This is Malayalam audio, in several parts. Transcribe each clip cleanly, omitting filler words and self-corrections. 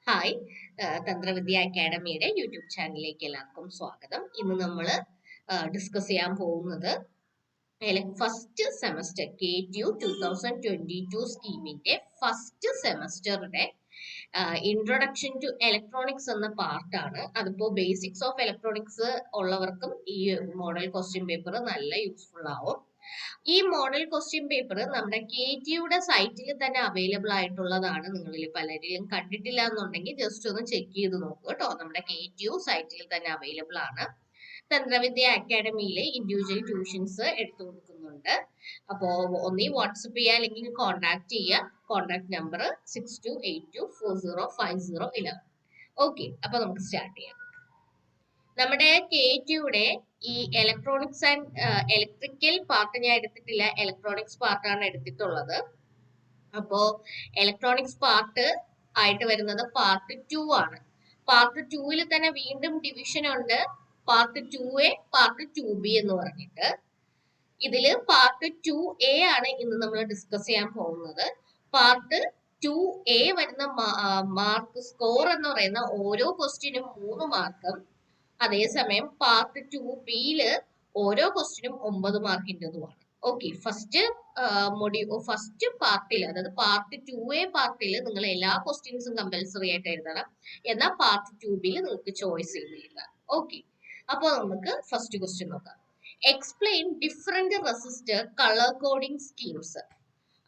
ഹായ് തന്ത്രവിദ്യ അക്കാഡമിയുടെ യൂട്യൂബ് ചാനലിലേക്ക് എല്ലാവർക്കും സ്വാഗതം. ഇന്ന് നമ്മൾ ഡിസ്കസ് ചെയ്യാൻ പോകുന്നത് ഫസ്റ്റ് സെമസ്റ്റർ KTU 2022 സ്കീമിന്റെ ഫസ്റ്റ് സെമസ്റ്ററുടെ ഇൻട്രൊഡക്ഷൻ ടു ഇലക്ട്രോണിക്സ് എന്ന പാർട്ടാണ്. അതിപ്പോ ബേസിക്സ് ഓഫ് ഇലക്ട്രോണിക്സ് ഉള്ളവർക്കും ഈ മോഡൽ ക്വസ്റ്റ്യൻ പേപ്പർ നല്ല യൂസ്ഫുൾ ആവും. ഈ മോഡൽ ക്വസ്റ്റ്യൻ പേപ്പർ നമ്മുടെ KTUയുടെ സൈറ്റിൽ തന്നെ അവൈലബിൾ ആയിട്ടുള്ളതാണ്. നിങ്ങളിൽ പലരിലും കണ്ടിട്ടില്ല എന്നുണ്ടെങ്കിൽ ജസ്റ്റ് ഒന്ന് ചെക്ക് ചെയ്ത് നോക്കുക കേട്ടോ. നമ്മുടെ KTU സൈറ്റിൽ തന്നെ അവൈലബിൾ ആണ്. തന്ത്രവിദ്യ അക്കാഡമിയിലെ ഇൻഡിവിജ്വൽ ട്യൂഷൻസ് എടുത്തു കൊടുക്കുന്നുണ്ട്. അപ്പോൾ ഒന്നീ വാട്സപ്പ് ചെയ്യുക അല്ലെങ്കിൽ കോൺടാക്ട് ചെയ്യുക. Contact number 6282405011. ഓക്കെ, അപ്പൊ നമുക്ക് സ്റ്റാർട്ട് ചെയ്യാം. നമ്മുടെ KTUയുടെ ഈ ഇലക്ട്രോണിക്സ് ആൻഡ് ഇലക്ട്രിക്കൽ പാർട്ട് ഞാൻ എടുത്തിട്ടില്ല, ഇലക്ട്രോണിക്സ് പാർട്ടാണ് എടുത്തിട്ടുള്ളത്. അപ്പോ ഇലക്ട്രോണിക്സ് പാർട്ട് ആയിട്ട് വരുന്നത് പാർട്ട് 2 ആണ്. പാർട്ട് 2 തന്നെ വീണ്ടും ഡിവിഷൻ ഉണ്ട്. പാർട്ട് 2A, പാർട്ട് 2B എന്ന് പറഞ്ഞിട്ട്. ഇതില് പാർട്ട് 2A ആണ് ഇന്ന് നമ്മൾ ഡിസ്കസ് ചെയ്യാൻ പോകുന്നത്. പാർട്ട് 2A വരുന്ന മാർക്ക് സ്കോർ എന്ന് പറയുന്ന ഓരോ ക്വസ്റ്റ്യനും 3 മാർക്കും. അതേസമയം പാർട്ട് 2Bയില് ഓരോ ക്വസ്റ്റ്യനും 9 മാർക്കിൻ്റെതുമാണ്. ഓക്കെ, ഫസ്റ്റ് പാർട്ടിൽ, അതായത് പാർട്ട് 2A പാർട്ടിൽ നിങ്ങൾ എല്ലാ ക്വസ്റ്റ്യൻസും കമ്പൽസറി ആയിട്ട് എഴുതണം. എന്നാൽ പാർട്ട് 2Bയിൽ നിങ്ങൾക്ക് ചോയ്സ് ചെയ്ത് എഴുതാം. ഓക്കെ, അപ്പോൾ നമുക്ക് ഫസ്റ്റ് ക്വസ്റ്റ്യൻ നോക്കാം. Explain different resistor colour coding schemes.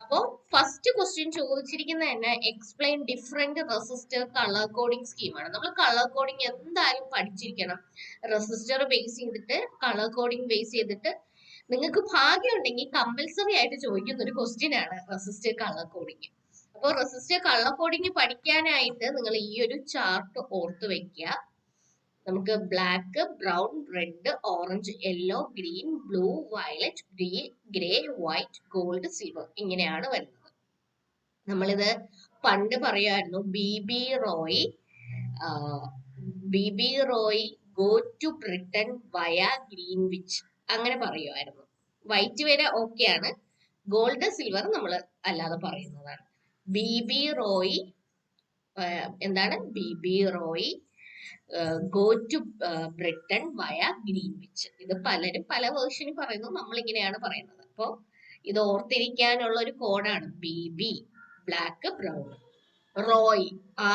അപ്പോൾ ഫസ്റ്റ് ക്വസ്റ്റ്യൻ ചോദിച്ചിരിക്കുന്നത് തന്നെ explain different resistor colour coding സ്കീമാണ്. നമ്മൾ കളർ കോഡിംഗ് എന്തായാലും പഠിച്ചിരിക്കണം. റെസിസ്റ്റർ ബേസ് ചെയ്തിട്ട്, കളർ കോഡിംഗ് ബേസ് ചെയ്തിട്ട് നിങ്ങൾക്ക് ഭാഗ്യം ഉണ്ടെങ്കിൽ കമ്പൽസറി ആയിട്ട് ചോദിക്കുന്ന ഒരു ക്വസ്റ്റ്യൻ ആണ് റെസിസ്റ്റർ കളർ കോഡിംഗ്. അപ്പോൾ റെസിസ്റ്റർ കളർ കോഡിംഗ് പഠിക്കാനായിട്ട് നിങ്ങൾ ഈ ഒരു ചാർട്ട് ഓർത്ത് വെക്കുക. നമുക്ക് black, brown, red, orange, yellow, green, blue, violet, grey, white, gold, silver ഇങ്ങനെയാണ് വരുന്നത്. നമ്മളിത് പണ്ട് പറയുമായിരുന്നു B Roy go to Britain via Greenwich, അങ്ങനെ പറയുമായിരുന്നു. വൈറ്റ് വരെ ഓക്കെ ആണ്. ഗോൾഡ്, സിൽവർ നമ്മൾ അല്ലാതെ പറയുന്നതാണ്. ബി റോയ് എന്താണ്? B Roy go to Britain via Greenwich. ഇത് പലരും പല വേർഷനും പറയുന്നു, നമ്മൾ ഇങ്ങനെയാണ് പറയുന്നത്. അപ്പോ ഇത് ഓർത്തിരിക്കാനുള്ള ഒരു കോഡാണ്. B black, brown. Roy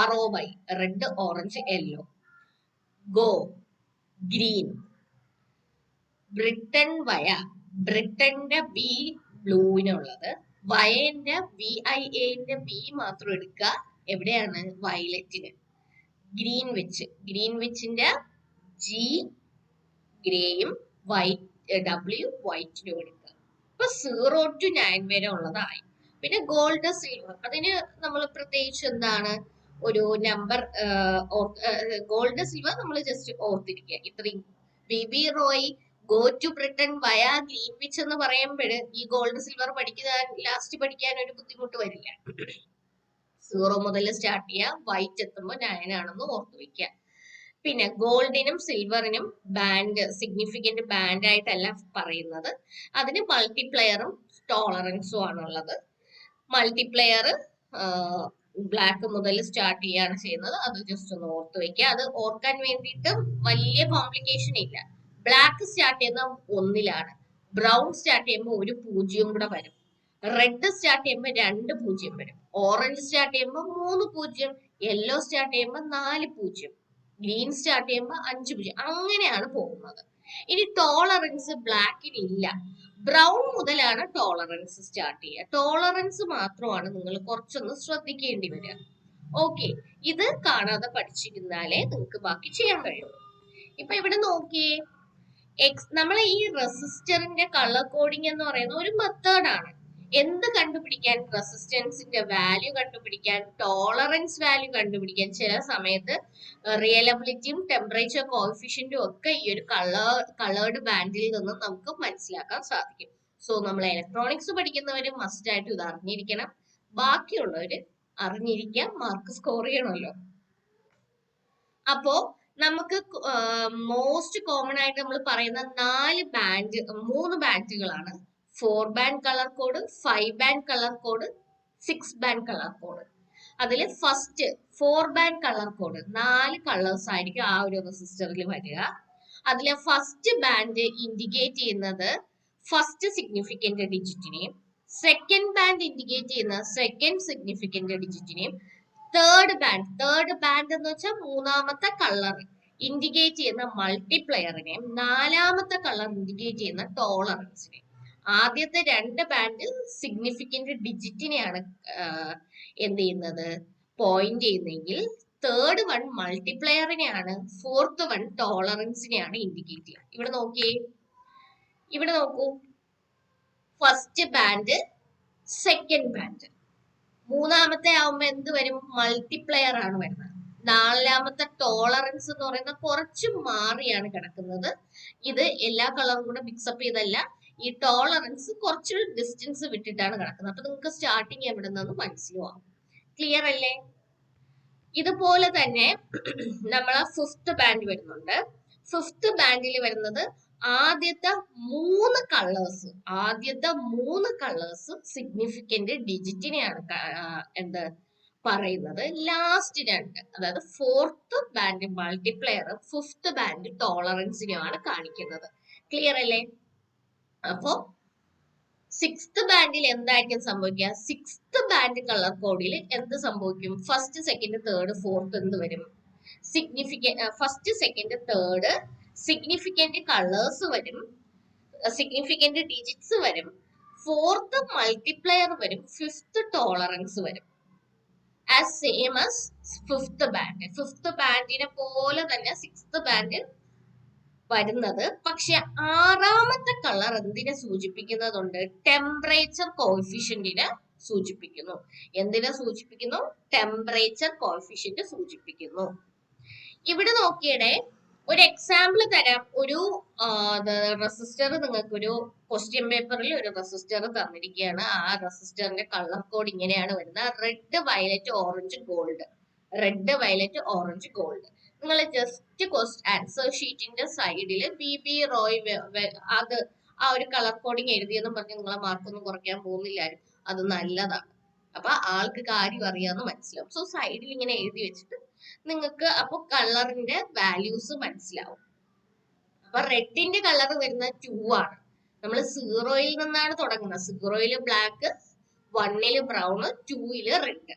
ROY red, orange, yellow. Go green. Britain വയ, ബ്രിട്ടന്റെ ബി ബ്ലൂവിനുള്ളത്. വയന്റെ VIAന്റെ ബി മാത്രം എടുക്കുക. എവിടെയാണ്? വയലറ്റിന്. ഗ്രീൻവിച്ചിന്റെ G ഗ്രേയും W വൈറ്റിനും എടുക്കുക. ഇപ്പൊ 0 to 9 വരെ ഉള്ളതായി. പിന്നെ ഗോൾഡ്, സിൽവർ, അതിന് നമ്മൾ പ്രത്യേകിച്ച് എന്താണ് ഒരു നമ്പർ. ഗോൾഡ്, സിൽവർ നമ്മൾ ജസ്റ്റ് ഓർത്തിരിക്കുക. ഇത്രയും. B Roy go to Britain via Greenwich എന്ന് പറയുമ്പോൾ ഈ ഗോൾഡ്, സിൽവർ ലാസ്റ്റ് പഠിക്കാൻ ഒരു ബുദ്ധിമുട്ട് വരില്ല. 0 മുതൽ സ്റ്റാർട്ട് ചെയ്യുക, വൈറ്റ് എത്തുമ്പോൾ 9 ആണെന്ന് ഓർത്തു വെക്കുക. പിന്നെ ഗോൾഡിനും സിൽവറിനും ബാൻഡ്, സിഗ്നിഫിക്കന്റ് ബാൻഡ് ആയിട്ടല്ല പറയുന്നത്. അതിന് മൾട്ടിപ്ലയറും ടോളറൻസും ആണുള്ളത്. മൾട്ടിപ്ലയർ ബ്ലാക്ക് മുതൽ സ്റ്റാർട്ട് ചെയ്യാണ് ചെയ്യുന്നത്. അത് ജസ്റ്റ് ഒന്ന് ഓർത്ത് വെക്കുക. അത് ഓർക്കാൻ വേണ്ടിയിട്ട് വലിയ കോംപ്ലിക്കേഷൻ ഇല്ല. ബ്ലാക്ക് സ്റ്റാർട്ട് ചെയ്യുന്ന 1-ലാണ്. ബ്രൗൺ സ്റ്റാർട്ട് ചെയ്യുമ്പോൾ 1 0 കൂടെ വരും. റെഡ് സ്റ്റാർട്ട് ചെയ്യുമ്പോൾ 2 0 വരും. ഓറഞ്ച് സ്റ്റാർട്ട് ചെയ്യുമ്പോൾ 3 0. യെല്ലോ സ്റ്റാർട്ട് ചെയ്യുമ്പോൾ 4 0. ഗ്രീൻ സ്റ്റാർട്ട് ചെയ്യുമ്പോൾ 5 0. അങ്ങനെയാണ് പോകുന്നത്. ഇനി ടോളറൻസ് ബ്ലാക്കിന് ഇല്ല. ബ്രൗൺ മുതലാണ് ടോളറൻസ് സ്റ്റാർട്ട് ചെയ്യുക. ടോളറൻസ് മാത്രമാണ് നിങ്ങൾ കുറച്ചൊന്ന് ശ്രദ്ധിക്കേണ്ടി വരിക. ഓക്കെ, ഇത് കാണാതെ പഠിച്ചിരുന്നാലേ നിങ്ങൾക്ക് ബാക്കി ചെയ്യാൻ കഴിയുള്ളൂ. ഇപ്പൊ ഇവിടെ നോക്കിയേ, നമ്മൾ ഈ റെസിസ്റ്ററിന്റെ കളർ കോഡിംഗ് എന്ന് പറയുന്ന ഒരു മെത്തേഡാണ്. എന്ത് കണ്ടുപിടിക്കാൻ? റെസിസ്റ്റൻസിന്റെ വാല്യൂ കണ്ടുപിടിക്കാൻ, ടോളറൻസ് വാല്യൂ കണ്ടുപിടിക്കാൻ. ചില സമയത്ത് റിയലബിലിറ്റിയും ടെമ്പറേച്ചർ കോഎഫിഷ്യന്റും ഒക്കെ ഈ ഒരു കളേർഡ് ബാൻഡിൽ നിന്ന് നമുക്ക് മനസ്സിലാക്കാൻ സാധിക്കും. സോ നമ്മൾ ഇലക്ട്രോണിക്സ് പഠിക്കുന്നവര് മസ്റ്റ് ആയിട്ട് ഇത് അറിഞ്ഞിരിക്കണം. ബാക്കിയുള്ളവര് അറിഞ്ഞിരിക്കാം, മാർക്ക് സ്കോർ ചെയ്യണമല്ലോ. അപ്പോ നമുക്ക് മോസ്റ്റ് കോമൺ ആയിട്ട് നമ്മൾ പറയുന്ന 3 ബാൻഡുകളാണ്. 4 band colour code, 5 band colour code, 6 band colour code. അതിൽ first 4 band colour code 4 colours ആയിരിക്കും ആ ഒരു റെസിസ്റ്ററിൽ വരിക. അതിലെ ഫസ്റ്റ് ബാൻഡ് ഇൻഡിക്കേറ്റ് ചെയ്യുന്നത് ഫസ്റ്റ് സിഗ്നിഫിക്കന്റ് ഡിജിറ്റിനെയും, സെക്കൻഡ് ബാൻഡ് ഇൻഡിക്കേറ്റ് ചെയ്യുന്ന സെക്കൻഡ് സിഗ്നിഫിക്കന്റ് ഡിജിറ്റിനെയും, തേർഡ് ബാൻഡ് എന്ന് വെച്ചാൽ മൂന്നാമത്തെ കളർ ഇൻഡിക്കേറ്റ് ചെയ്യുന്ന മൾട്ടിപ്ലയറിനെയും, നാലാമത്തെ കളർ ഇൻഡിക്കേറ്റ് ചെയ്യുന്ന ടോളറൻസിനെയും. ആദ്യത്തെ 2 ബാൻഡ് സിഗ്നിഫിക്കന്റ് ഡിജിറ്റിനെയാണ് എന്ത് ചെയ്യുന്നത്, പോയിന്റ് ചെയ്യുന്നതെങ്കിൽ തേർഡ് വൺ മൾട്ടിപ്ലയറിനെയാണ്, ഫോർത്ത് വൺ ടോളറൻസിനെയാണ് ഇൻഡിക്കേറ്റ് ചെയ്യുക. ഇവിടെ നോക്കൂ, ഫസ്റ്റ് ബാൻഡ്, സെക്കൻഡ് ബാൻഡ്, മൂന്നാമത്തെ ആവുമ്പോ എന്ത് വരും, മൾട്ടിപ്ലയർ ആണ് വരുന്നത്. നാലാമത്തെ ടോളറൻസ് എന്ന് പറയുന്നത് കുറച്ച് മാറിയാണ് കിടക്കുന്നത്. ഇത് എല്ലാ കളറും കൂടെ മിക്സപ്പ് ചെയ്തല്ല, ഈ ടോളറൻസ് കുറച്ച് ഡിസ്റ്റൻസ് വിട്ടിട്ടാണ് കിടക്കുന്നത്. അപ്പൊ നിങ്ങൾക്ക് സ്റ്റാർട്ടിങ് എവിടെ നിന്ന് മനസ്സിലാവും. ക്ലിയർ അല്ലേ? ഇതുപോലെ തന്നെ നമ്മളെ ഫിഫ്ത്ത് ബാൻഡ് വരുന്നുണ്ട്. ഫിഫ്ത്ത് ബാൻഡിൽ വരുന്നത് ആദ്യത്തെ മൂന്ന് കളേഴ്സ് സിഗ്നിഫിക്കന്റ് ഡിജിറ്റിനെയാണ് എന്ത് പറയുന്നത്. ലാസ്റ്റ് 2, അതായത് ഫോർത്ത് ബാൻഡ് മൾട്ടിപ്ലയറും ഫിഫ്ത്ത് ബാൻഡ് ടോളറൻസിനെയാണ് കാണിക്കുന്നത്. ക്ലിയർ അല്ലേ? അപ്പോ സിക്സ്ത് ബാൻഡിൽ എന്തായിരിക്കും സംഭവിക്കുക? സിക്സ്ത് ബാൻഡ് കളർ കോഡിൽ എന്ത് സംഭവിക്കും? ഫസ്റ്റ്, സെക്കൻഡ്, തേർഡ്, ഫോർത്ത് എന്ത് വരും? First, second, third significant colours വരും, സിഗ്നിഫിക്കന്റ് ഡിജിറ്റ്സ് വരും, ഫോർത്ത് മൾട്ടിപ്ലയർ വരും, ഫിഫ്ത്ത് ടോളറൻസ് വരും. As same as fifth band. Fifth ബാൻഡിനെ പോലെ തന്നെ സിക്സ്ത് ബാൻഡ് വരുന്നത്. പക്ഷെ ആറാമത്തെ കളർ എന്തിനെ സൂചിപ്പിക്കുന്നതുണ്ട്? ടെമ്പറേച്ചർ കോഎഫിഷ്യന്റിനെ സൂചിപ്പിക്കുന്നു. എന്തിനെ സൂചിപ്പിക്കുന്നു? ടെമ്പറേച്ചർ കോഎഫിഷ്യന്റ് സൂചിപ്പിക്കുന്നു. ഇവിടെ നോക്കിയടെ ഒരു എക്സാമ്പിൾ തരാം. ഒരു റെസിസ്റ്റർ, നിങ്ങൾക്ക് ഒരു ക്വസ്റ്റ്യൻ പേപ്പറിൽ ഒരു റെസിസ്റ്റർ തന്നിരിക്കുകയാണ്. ആ റെസിസ്റ്ററിന്റെ കളർ കോഡ് ഇങ്ങനെയാണ് വരുന്നത്: red, violet, orange, gold. Red, violet, orange, gold. നിങ്ങൾ ജസ്റ്റ് ആൻസർ ഷീറ്റിന്റെ സൈഡിൽ BB റോയ് അത് ആ ഒരു കളർ കോഡിങ് എഴുതിയെന്നും പറഞ്ഞ് നിങ്ങളെ മാർക്കൊന്നും കുറയ്ക്കാൻ പോകുന്നില്ലാരും. അത് നല്ലതാണ്. അപ്പൊ ആൾക്ക് കാര്യം അറിയാന്ന് മനസ്സിലാവും. സോ സൈഡിൽ ഇങ്ങനെ എഴുതി വെച്ചിട്ട് നിങ്ങൾക്ക് അപ്പൊ കളറിന്റെ വാല്യൂസ് മനസ്സിലാവും. അപ്പൊ റെഡിന്റെ കളർ വരുന്നത് 2 ആണ്. നമ്മൾ 0-ൽ നിന്നാണ് തുടങ്ങുന്നത്. 0-ല് ബ്ലാക്ക്, 1-ല് ബ്രൗൺ, 2-ല് റെഡ്.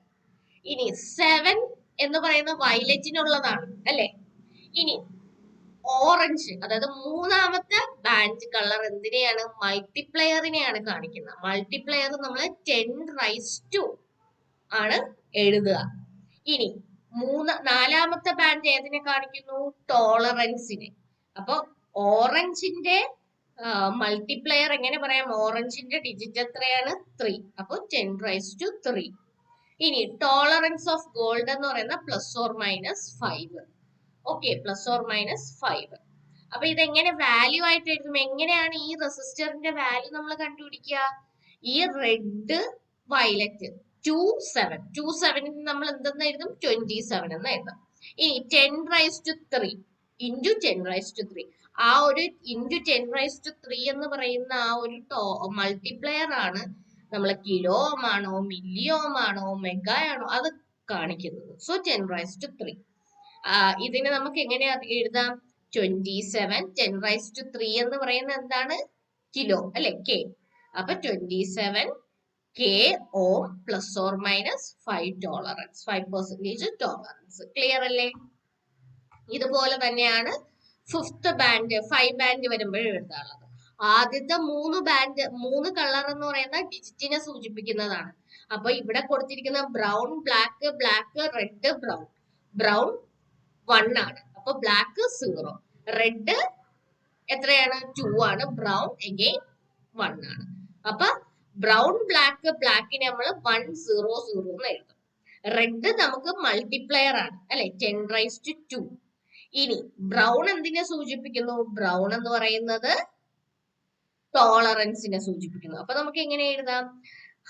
ഇനി 7 എന്ന് പറയുന്ന വയലറ്റിനുള്ളതാണ് അല്ലെ. ഇനി ഓറഞ്ച്, അതായത് മൂന്നാമത്തെ ബാൻഡ് കളർ എന്തിനെയാണ്? മൾട്ടിപ്ലയറിനെയാണ് കാണിക്കുന്നത്. മൾട്ടിപ്ലയർ നമ്മൾ 10⁻² ആണ് എഴുതുക. ഇനി നാലാമത്തെ ബാൻഡ് ഏതിനെ കാണിക്കുന്നു? ടോളറൻസിനെ. അപ്പൊ ഓറഞ്ചിന്റെ മൾട്ടിപ്ലയർ എങ്ങനെ പറയാം? ഓറഞ്ചിന്റെ ഡിജിറ്റ് എത്രയാണ്? 3. അപ്പൊ 10⁻3. ഇനി ടോളറൻസ് ഓഫ് ഗോൾഡ് എന്ന് പറയുന്ന +or-5. Okay, +or-5. അപ്പൊ ഇതെങ്ങനെ വാല്യൂ ആയിട്ട് എഴുതും? എങ്ങനെയാണ് ഈ റെസിസ്റ്ററിന്റെ വാല്യൂ നമ്മൾ കണ്ടുപിടിക്കുക? ഈ റെഡ്, വയലറ്റ് 2 7 നമ്മൾ എന്തെന്ന് എഴുതും? 27 എന്ന് എഴുതാം. ഇനി 10⁻3 ഇൻറ്റു 10⁻3. ആ ഒരു ഇൻറ്റു 10⁻3 എന്ന് പറയുന്ന ആ ഒരു മൾട്ടിപ്ലയർ ആണ് നമ്മൾ കിലോ ഓം ആണോ, മില്ലി ഓം ആണോ, മെഗാ ആണോ അത് കാണിക്കുന്നത്. സോ 10⁻3. ഇതിനെ നമുക്ക് എങ്ങനെ എഴുതാം? 27 10⁻3 എന്ന് പറയുന്നത് എന്താണ്? കിലോ അല്ലെ, കെ. അപ്പൊ 27 K ഓം +or-5 ടോളറൻസ്, 5% ടോളറൻസ്. ക്ലിയർ അല്ലേ? ഇതുപോലെ തന്നെയാണ് ഫിഫ്ത്ത് ബാൻഡ്, 5 ബാൻഡ് വരുമ്പോഴും എഴുതാനുള്ളത്. ആദ്യത്തെ 3 കളർ എന്ന് പറയുന്ന ഡിജിറ്റിനെ സൂചിപ്പിക്കുന്നതാണ്. അപ്പൊ ഇവിടെ കൊടുത്തിരിക്കുന്ന ബ്രൗൺ, ബ്ലാക്ക്, റെഡ്, ബ്രൗൺ 1 ആണ്. അപ്പൊ ബ്ലാക്ക് 0, റെഡ് എത്രയാണ്? 2 ആണ്, ബ്രൗൺ അഗൈൻ 1 ആണ്. അപ്പൊ ബ്രൗൺ, ബ്ലാക്കിനെ നമ്മൾ 1 0 0 എന്ന് എഴുതും. റെഡ് നമുക്ക് മൾട്ടിപ്ലയർ ആണ് അല്ലെ, 10⁻². ഇനി ബ്രൗൺ എന്തിനെ സൂചിപ്പിക്കുന്നു? ബ്രൗൺ എന്ന് പറയുന്നത് ടോളറൻസിനെ സൂചിപ്പിക്കുന്നു. അപ്പൊ നമുക്ക് എങ്ങനെ എഴുതാം?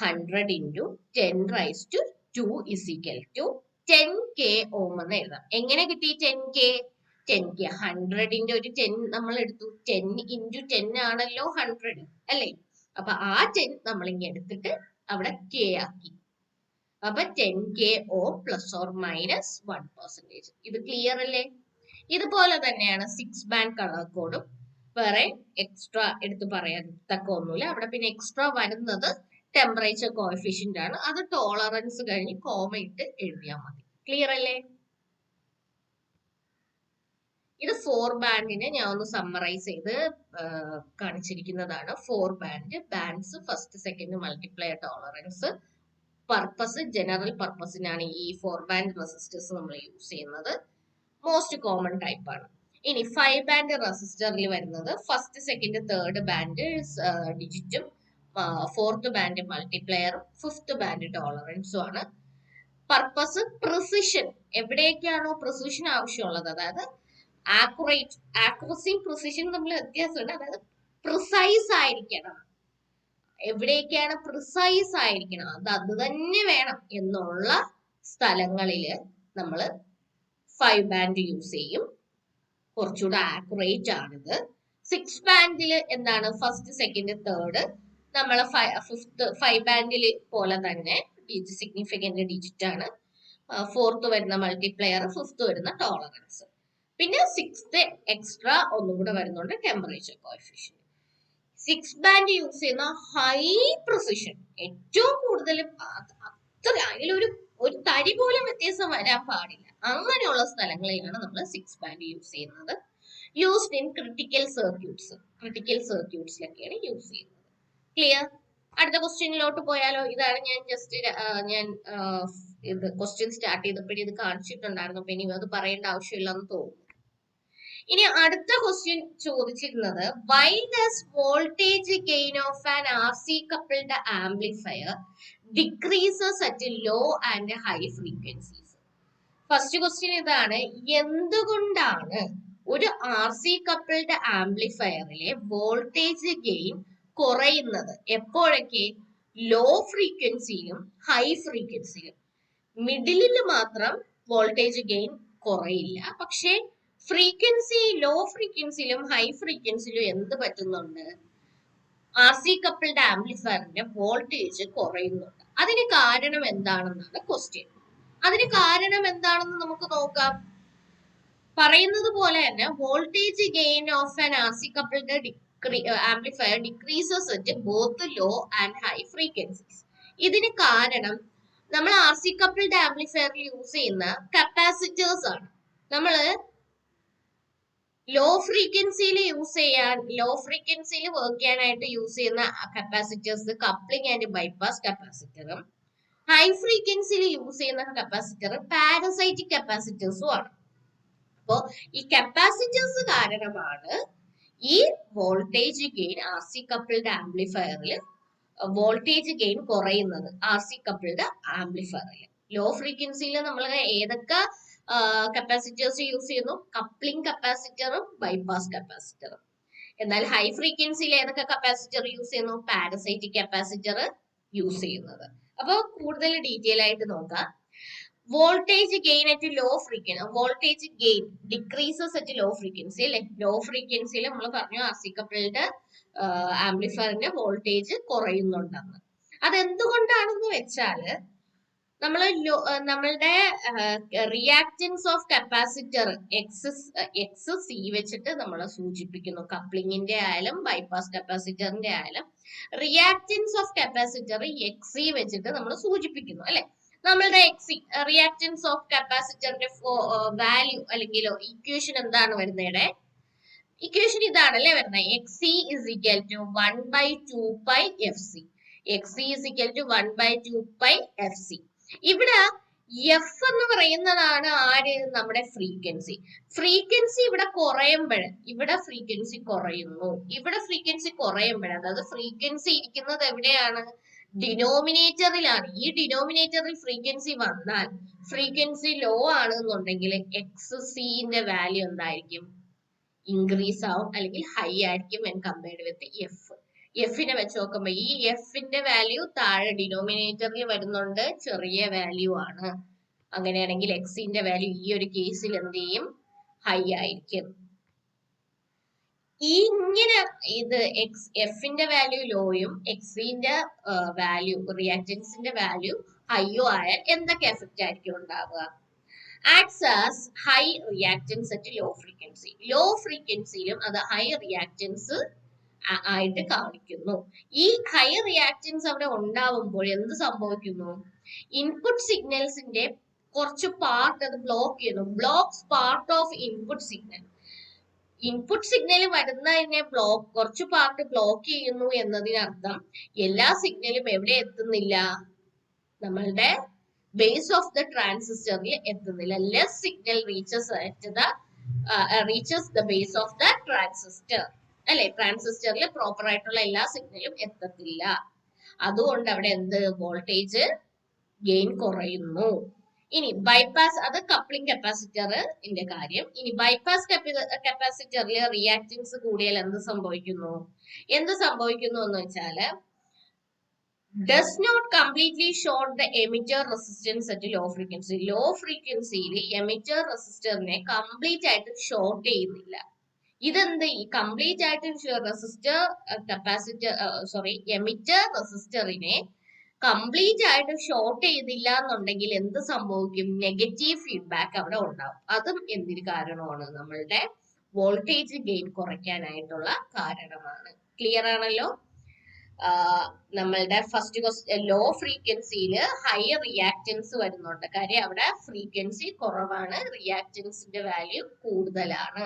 100 × 10⁻² = 10K ഓം എന്ന് എഴുതാം. എങ്ങനെ കിട്ടി 10K? 100ന്റെ ഒരു 10 നമ്മൾ എടുത്തു. 10 × 10 ആണല്ലോ 100 അല്ലെ. അപ്പൊ ആ 10 നമ്മൾ ഇങ്ങനെ എടുത്തിട്ട് അവിടെ K ആക്കി. അപ്പൊ 10K Om plus or minus 1%. ഇത് ക്ലിയർ അല്ലേ? ഇതുപോലെ തന്നെയാണ് 6 ബാൻഡ് കളർ കോഡും. വേറെ എക്സ്ട്രാ എടുത്ത് പറയാൻ തക്ക ഒന്നുമില്ല. അവിടെ പിന്നെ എക്സ്ട്രാ വരുന്നത് ടെമ്പറേച്ചർ കോഎഫിഷ്യന്റ് ആണ്. അത് ടോളറൻസ് കഴിഞ്ഞ് കോമ ഇട്ട് എഴുതിയാൽ മതി. ക്ലിയർ അല്ലേ? ഇത് 4 ബാൻഡിനെ ഞാൻ ഒന്ന് സമ്മറൈസ് ചെയ്ത് കാണിച്ചിരിക്കുന്നതാണ്. 4 bands first second multiplier tolerance purpose general പർപ്പസിനാണ് ഈ 4 ബാൻഡ് റെസിസ്റ്റേഴ്സ് നമ്മൾ യൂസ് ചെയ്യുന്നത്. മോസ്റ്റ് കോമൺ ടൈപ്പ് ആണ്. ഇനി 5 ബാൻഡ് റെസിസ്റ്ററിൽ വരുന്നത് ഫസ്റ്റ് സെക്കൻഡ് തേർഡ് ബാൻഡ് ഡിജിറ്റും 4th ബാൻഡ് മൾട്ടിപ്ലയറും 5th ബാൻഡ് ടോളറൻസും ആണ്. പർപ്പസ് പ്രിസിഷൻ, എവിടേക്കാണോ പ്രിസിഷൻ ആവശ്യമുള്ളത്, അതായത് ആക്യുറസിയും പ്രിസിഷനും തമ്മിൽ വ്യത്യാസമുണ്ട്. അതായത് പ്രിസൈസ് ആയിരിക്കണം, എവിടേക്കാണ് പ്രിസൈസ് ആയിരിക്കണം അത് തന്നെ വേണം എന്നുള്ള സ്ഥലങ്ങളില് നമ്മൾ 5 ബാൻഡ് യൂസ് ചെയ്യും. കുറച്ചുകൂടെ ആക്യുറേറ്റ് ആണിത്. 6 ബാൻഡിൽ എന്താണ് ഫസ്റ്റ് സെക്കൻഡ് തേർഡ് നമ്മളെ 5 ബാൻഡിൽ പോലെ തന്നെ സിഗ്നിഫിക്കന്റ് ഡിജിറ്റ് ആണ്. 4th വരുന്ന മൾട്ടിപ്ലയർ, 5th വരുന്ന ടോളറൻസ്, പിന്നെ 6th എക്സ്ട്രാ ഒന്നും കൂടെ വരുന്നുണ്ട് ടെമ്പറേച്ചർ കോഎഫിഷ്യന്റ്. 6 ബാൻഡ് യൂസ് ചെയ്യുന്ന ഹൈ പ്രിസിഷൻ, ഏറ്റവും കൂടുതൽ അത്ര അതിലൊരു തരി പോലും വ്യത്യാസം വരാൻ പാടില്ല, അങ്ങനെയുള്ള സ്ഥലങ്ങളിലാണ് നമ്മൾ 6 ബാൻഡ് യൂസ് ചെയ്യുന്നത്. യൂസ്ഡ് ഇൻ ക്രിട്ടിക്കൽ സർക്യൂട്ട്സിലൊക്കെയാണ് യൂസ് ചെയ്യുന്നത്. ക്ലിയർ? അടുത്ത ക്വസ്റ്റ്യനിലോട്ട് പോയാലോ? ഇതാണ് ഞാൻ ജസ്റ്റ് ഇത് ക്വസ്റ്റ്യൻ സ്റ്റാർട്ട് ചെയ്തപ്പോഴും ഇത് കാണിച്ചിട്ടുണ്ടായിരുന്നു. അപ്പൊ ഇനി അത് പറയേണ്ട ആവശ്യമില്ലെന്ന് തോന്നുന്നു. ഇനി അടുത്ത ക്വസ്റ്റ്യൻ ചോദിച്ചിരുന്നത്, why does voltage gain of an RC coupled amplifier decreases at low and high frequencies? First question ഇതാണ്, എന്തുകൊണ്ടാണ് ഒരു RC coupled ആംപ്ലിഫയറിലെ വോൾട്ടേജ് ഗെയിൻ കുറയുന്നത്? എപ്പോഴൊക്കെ? Law ഫ്രീക്വൻസിയിലും high ഫ്രീക്വൻസിയിലും. മിഡിലിൽ മാത്രം വോൾട്ടേജ് ഗെയിൻ കുറയില്ല, പക്ഷെ ലോ ഫ്രീക്വൻസിയിലും ഹൈ ഫ്രീക്വൻസിയിലും എന്ത് പറ്റുന്നുണ്ട്? RC coupled ആംപ്ലിഫയറിന്റെ വോൾട്ടേജ് കുറയുന്നുണ്ട്. അതിന് കാരണം എന്താണെന്നാണ് ക്വസ്റ്റ്യൻ. അതിന് കാരണം എന്താണെന്ന് നമുക്ക് നോക്കാം. പറയുന്നത് പോലെ തന്നെ voltage gain of an RC coupled amplifier decreases at both law and high frequencies. ഇതിന് കാരണം നമ്മൾ RC coupled ആംപ്ലിഫയറിൽ യൂസ് ചെയ്യുന്ന കപ്പാസിറ്റേഴ്സ് ആണ്. നമ്മള് ലോ ഫ്രീക്വൻസിയിൽ വർക്ക് ചെയ്യാനായിട്ട് യൂസ് ചെയ്യുന്ന കപ്പാസിറ്റേഴ്സ് കപ്ലിംഗ് ആൻഡ് ബൈപ്പാസ് കപ്പാസിറ്ററും, ഹൈ ഫ്രീക്വൻസിയിൽ യൂസ് ചെയ്യുന്ന കപ്പാസിറ്റർ പാരസൈറ്റിക് കപ്പാസിറ്റേഴ്സും ആണ്. അപ്പോ ഈ കപ്പാസിറ്റേഴ്സ് കാരണമാണ് ഈ വോൾട്ടേജ് ഗെയിൻ RC coupled ആംപ്ലിഫയറിൽ വോൾട്ടേജ് ഗെയിൻ കുറയുന്നത്. RC coupled ആംപ്ലിഫയറിൽ ലോ ഫ്രീക്വൻസിയിൽ നമ്മൾ ഏതൊക്കെ കപ്പാസിറ്റേഴ്സ് യൂസ് ചെയ്യുന്നു? കപ്ലിംഗ് കപ്പാസിറ്ററും ബൈപ്പാസ് കപ്പാസിറ്ററും. എന്നാൽ ഹൈ ഫ്രീക്വൻസിയിൽ ഏതൊക്കെ കപ്പാസിറ്റർ യൂസ് ചെയ്യുന്നു? പാരസൈറ്റിക് കപ്പാസിറ്റർ യൂസ് ചെയ്യുന്നത്. അപ്പൊ കൂടുതൽ ഡീറ്റെയിൽ ആയിട്ട് നോക്കാം. Voltage gain at low frequency, voltage gain decreases at low frequency അല്ലെ? ലോ ഫ്രീക്വൻസിയിൽ നമ്മൾ പറഞ്ഞു RC coupled ആംപ്ലിഫയറിന്റെ വോൾട്ടേജ് കുറയുന്നുണ്ടെന്ന്. അതെന്തുകൊണ്ടാണെന്ന് വെച്ചാല് നമ്മളുടെ reactance of capacitor X C വെച്ചിട്ട് നമ്മൾ സൂചിപ്പിക്കുന്നു. കപ്ലിങ്ങിന്റെ ആയാലും ബൈപ്പാസ് കപ്പാസിറ്ററിന്റെ ആയാലും റിയാക്റ്റൻസ് ഓഫ് കപ്പാസിറ്റർ എക്സി വെച്ചിട്ട് നമ്മൾ സൂചിപ്പിക്കുന്നു അല്ലെ? നമ്മളുടെ റിയാക്റ്റൻസ് ഓഫ് കപ്പാസിറ്ററിന്റെ വാല്യൂ അല്ലെങ്കിൽ ഇക്വേഷൻ എന്താണ് വരുന്നത്? ഇക്വേഷൻ ഇതാണല്ലേ വരുന്നത്. X C is equal to 1/2π FC. X C is equal to 1/2π FC. ഇവിടെ എഫ് എന്ന് പറയുന്നതാണ് ആര്? നമ്മുടെ ഫ്രീക്വൻസി. ഫ്രീക്വൻസി ഇവിടെ ഫ്രീക്വൻസി കുറയുന്നു. ഇവിടെ ഫ്രീക്വൻസി കുറയുമ്പോൾ, അതായത് ഫ്രീക്വൻസി ഇരിക്കുന്നത് എവിടെയാണ്? ഡിനോമിനേറ്ററിലാണ്. ഈ ഡിനോമിനേറ്ററിൽ ഫ്രീക്വൻസി വന്നാൽ, ഫ്രീക്വൻസി ലോ ആണെന്നുണ്ടെങ്കിൽ എക്സ് സിന്റെ വാല്യൂ എന്തായിരിക്കും? ഇൻക്രീസ് ആവും അല്ലെങ്കിൽ ഹൈ ആയിരിക്കും വെൻ കമ്പയർഡ് വിത്ത് എഫ്. എഫിനെ വെച്ച് നോക്കുമ്പോൾ ഈ എഫിന്റെ വാല്യൂ താഴെ ഡിനോമിനേറ്ററിൽ വരുന്നുണ്ട്, ചെറിയ വാല്യൂ ആണ്. അങ്ങനെയാണെങ്കിൽ എക്സിന്റെ വാല്യൂ ഈ ഒരു കേസിൽ എന്ത് ചെയ്യും? ഹൈ ആയിരിക്കും. ഇങ്ങനെ ഇത് എഫിന്റെ വാല്യൂ ലോയും എക്സിന്റെ വാല്യൂ റിയാക്റ്റൻസിന്റെ വാല്യൂ ഹൈയോ ആയാൽ എന്തൊക്കെ എഫക്റ്റ് ആയിരിക്കും ഉണ്ടാവുക? Acts as high reactance at low frequency. Low ഫ്രീക്വൻസിയിലും അത് ഹൈ റിയാക്റ്റൻസ് ആയിട്ട് കാണിക്കുന്നു. ഈ ഹൈ റിയാക്റ്റൻസ് അവിടെ ഉണ്ടാവുമ്പോൾ എന്ത് സംഭവിക്കുന്നു? ഇൻപുട്ട് സിഗ്നൽസിന്റെ കുറച്ച് പാർട്ട് അത് ബ്ലോക്ക് ചെയ്യുന്നു. Blocks part of input signal. Input signal വരുന്നതിനെ കുറച്ച് പാർട്ട് ബ്ലോക്ക് ചെയ്യുന്നു എന്നതിനർത്ഥം എല്ലാ സിഗ്നലും എവിടെ എത്തുന്നില്ല? നമ്മളുടെ ബേസ് ഓഫ് ദ ട്രാൻസിസ്റ്ററിൽ എത്തുന്നില്ല. Less signal reaches the base of the transistor. അല്ലെ, ട്രാൻസിസ്റ്ററിൽ പ്രോപ്പർ ആയിട്ടുള്ള എല്ലാ സിഗ്നലും എത്തത്തില്ല. അതുകൊണ്ട് അവിടെ എന്ത് വോൾട്ടേജ് ഗെയിൻ കുറയുന്നു. ഇനി ബൈപ്പാസ്, അത് കപ്ലിംഗ് കപ്പാസിറ്ററിന്റെ കാര്യം. ഇനി ബൈപ്പാസ് കപ്പാസിറ്ററിൽ റിയാക്റ്റൻസ് കൂടിയാൽ എന്ത് സംഭവിക്കുന്നു എന്ന് വെച്ചാല് does not completely short the emitter resistance at low frequency. Low ഫ്രീക്വൻസിയിൽ എമിറ്റർ റെസിസ്റ്ററിനെ കംപ്ലീറ്റ് ആയിട്ട് ഷോർട്ട് ചെയ്യുന്നില്ല. ഇതെന്ത്, ഈ കംപ്ലീറ്റ് ആയിട്ട് എമിറ്റർ റെസിസ്റ്ററിനെ കംപ്ലീറ്റ് ആയിട്ട് ഷോർട്ട് ചെയ്തില്ല എന്നുണ്ടെങ്കിൽ എന്ത് സംഭവിക്കും? നെഗറ്റീവ് ഫീഡ്ബാക്ക് അവിടെ ഉണ്ടാവും. അതും എന്തിന് കാരണമാണ്? നമ്മളുടെ വോൾട്ടേജ് ഗെയിൻ കുറയ്ക്കാനായിട്ടുള്ള കാരണമാണ്. ക്ലിയർ ആണല്ലോ? നമ്മളുടെ ഫസ്റ്റ് ലോ ഫ്രീക്വൻസിയിൽ ഹൈ റിയാക്റ്റൻസ് വരുന്നുണ്ട്. കാര്യം അവിടെ ഫ്രീക്വൻസി കുറവാണ്, റിയാക്റ്റൻസിന്റെ വാല്യൂ കൂടുതലാണ്.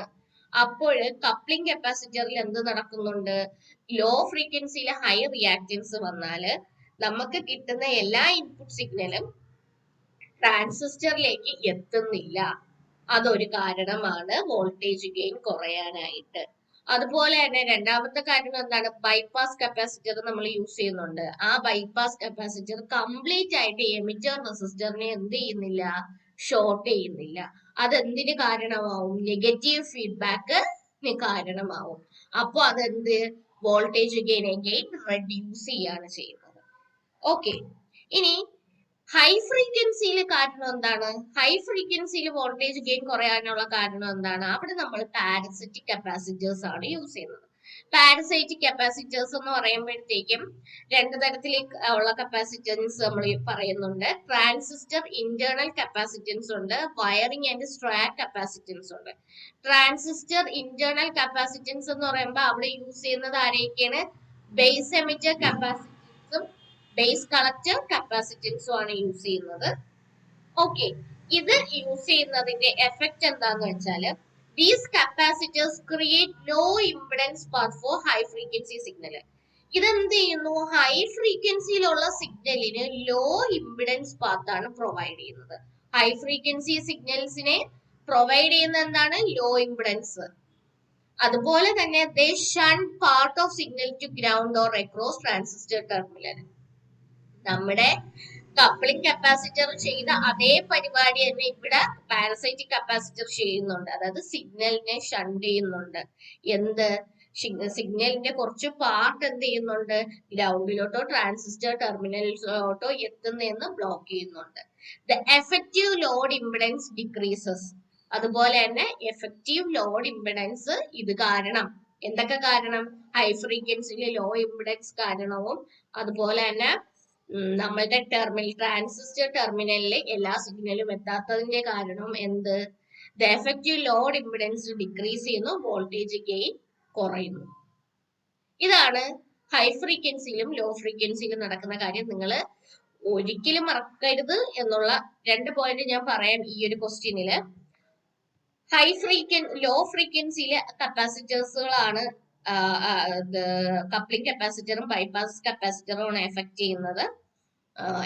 അപ്പോൾ കപ്ലിംഗ് കപ്പാസിറ്ററിൽ എന്ത് നടക്കുന്നുണ്ട്? ലോ ഫ്രീക്വൻസിയിൽ ഹൈ റിയാക്റ്റൻസ് വന്നാല് നമുക്ക് കിട്ടുന്ന എല്ലാ ഇൻപുട്ട് സിഗ്നലും ട്രാൻസിസ്റ്ററിലേക്ക് എത്തുന്നില്ല. അതൊരു കാരണമാണ് വോൾട്ടേജ് ഗെയിൻ കുറയാനായിട്ട്. അതുപോലെ തന്നെ രണ്ടാമത്തെ കാര്യം എന്താണ്? ബൈപ്പാസ് കപ്പാസിറ്റർ നമ്മൾ യൂസ് ചെയ്യുന്നുണ്ട്. ആ ബൈപ്പാസ് കപ്പാസിറ്റർ കംപ്ലീറ്റ് ആയിട്ട് എമിറ്റർ റെസിസ്റ്ററിനെ എന്ത് ചെയ്യുന്നില്ല? ഷോർട്ട് ചെയ്യുന്നില്ല. അതെന്തിന് കാരണമാവും? നെഗറ്റീവ് ഫീഡ്ബാക്ക് കാരണമാവും. അപ്പൊ അതെന്ത്? വോൾട്ടേജ് ഗെയിൻ റെഡ്യൂസ് ചെയ്യാണ് ചെയ്യുന്നത്. ഓക്കെ, ഇനി ഹൈ ഫ്രീക്വൻസിയിൽ കാരണം എന്താണ്? ഹൈ ഫ്രീക്വൻസിയിൽ വോൾട്ടേജ് ഗെയിൻ കുറയാനുള്ള കാരണം എന്താണ്? അവിടെ നമ്മൾ പാരസിറ്റിക് കപ്പാസിറ്റേഴ്സ് ആണ് യൂസ് ചെയ്യുന്നത്. പാരസൈറ്റിക് കപ്പാസിറ്റേഴ്സ് എന്ന് പറയുമ്പോഴത്തേക്കും രണ്ട് തരത്തിൽ ഉള്ള കപ്പാസിറ്റൻസ് നമ്മൾ പറയുന്നുണ്ട്. ട്രാൻസിസ്റ്റർ ഇന്റേണൽ കപ്പാസിറ്റൻസ് ഉണ്ട്, വയറിംഗ് ആൻഡ് സ്ട്രാക്ക് കപ്പാസിറ്റൻസ് ഉണ്ട്. ട്രാൻസിസ്റ്റർ ഇന്റേണൽ കപ്പാസിറ്റൻസ് എന്ന് പറയുമ്പോൾ അവിടെ യൂസ് ചെയ്യുന്നത് ആരെയൊക്കെയാണ്? ബേസ് എമിറ്റർ കപ്പാസിറ്റൻസും ബേസ് കളക്ടർ കപ്പാസിറ്റൻസും ആണ് യൂസ് ചെയ്യുന്നത്. ഓക്കെ, ഇത് യൂസ് ചെയ്യുന്നതിന്റെ എഫക്റ്റ് എന്താന്ന് വെച്ചാൽ these capacitors create low impedance path for high frequency signal. ഇതെന്ത് ചെയ്യുന്നു? ഹൈ ഫ്രീക്വൻസിയിലുള്ള സിഗ്നലിന് ലോ ഇംപെഡൻസ് പാത്ത് ആണ് പ്രൊവൈഡ് ചെയ്യുന്നത്. ഹൈ ഫ്രീക്വൻസി സിഗ്നൽസിനെ പ്രൊവൈഡ് ചെയ്യുന്ന എന്താണ്? Low impedance. അതുപോലെ തന്നെ they shunt part of signal to ground or across transistor terminal. നമ്മുടെ കപ്ലിംഗ് കപ്പാസിറ്റർ ചെയ്ത അതേ പരിപാടി തന്നെ ഇവിടെ പാരസൈറ്റിക് കപ്പാസിറ്റർ ചെയ്യുന്നുണ്ട്. അതായത് സിഗ്നലിനെ ഷണ്ട് ചെയ്യുന്നുണ്ട്. എന്ത്? സിഗ്നലിന്റെ കുറച്ച് പാർട്ട് എന്ത് ചെയ്യുന്നുണ്ട്? ഗ്രൗണ്ടിലോട്ടോ ട്രാൻസിസ്റ്റർ ടെർമിനലിലോട്ടോ എത്തുന്നതെന്ന് ബ്ലോക്ക് ചെയ്യുന്നുണ്ട്. The effective load impedance decreases. അതുപോലെ തന്നെ എഫക്റ്റീവ് ലോഡ് ഇംപെഡൻസ് ഇത് കാരണം, എന്തൊക്കെ കാരണം? ഹൈ ഫ്രീക്വൻസിയിലെ ലോ ഇംപെഡൻസ് കാരണവും അതുപോലെ തന്നെ നമ്മളുടെ ട്രാൻസിസ്റ്റർ ടെർമിനലിൽ എല്ലാ സിഗ്നലും എത്താത്തതിന്റെ കാരണം എന്ത്? The effective load impedance decrease ചെയ്യുന്നു, വോൾട്ടേജ് ഗെയിൻ കുറയുന്നു. ഇതാണ് ഹൈ ഫ്രീക്വൻസിയിലും ലോ ഫ്രീക്വൻസിയിലും നടക്കുന്ന കാര്യം. നിങ്ങൾ ഒരിക്കലും മറക്കരുത് എന്നുള്ള രണ്ട് പോയിന്റ് ഞാൻ പറയാം ഈ ഒരു ക്വസ്റ്റ്യനില്. ലോ ഫ്രീക്വൻസിയിലെ കപ്പാസിറ്റേഴ്സുകളാണ് കപ്ലിംഗ് കപ്പാസിറ്ററും ബൈപ്പാസ് കപ്പാസിറ്ററും ആണ് എഫക്ട് ചെയ്യുന്നത്.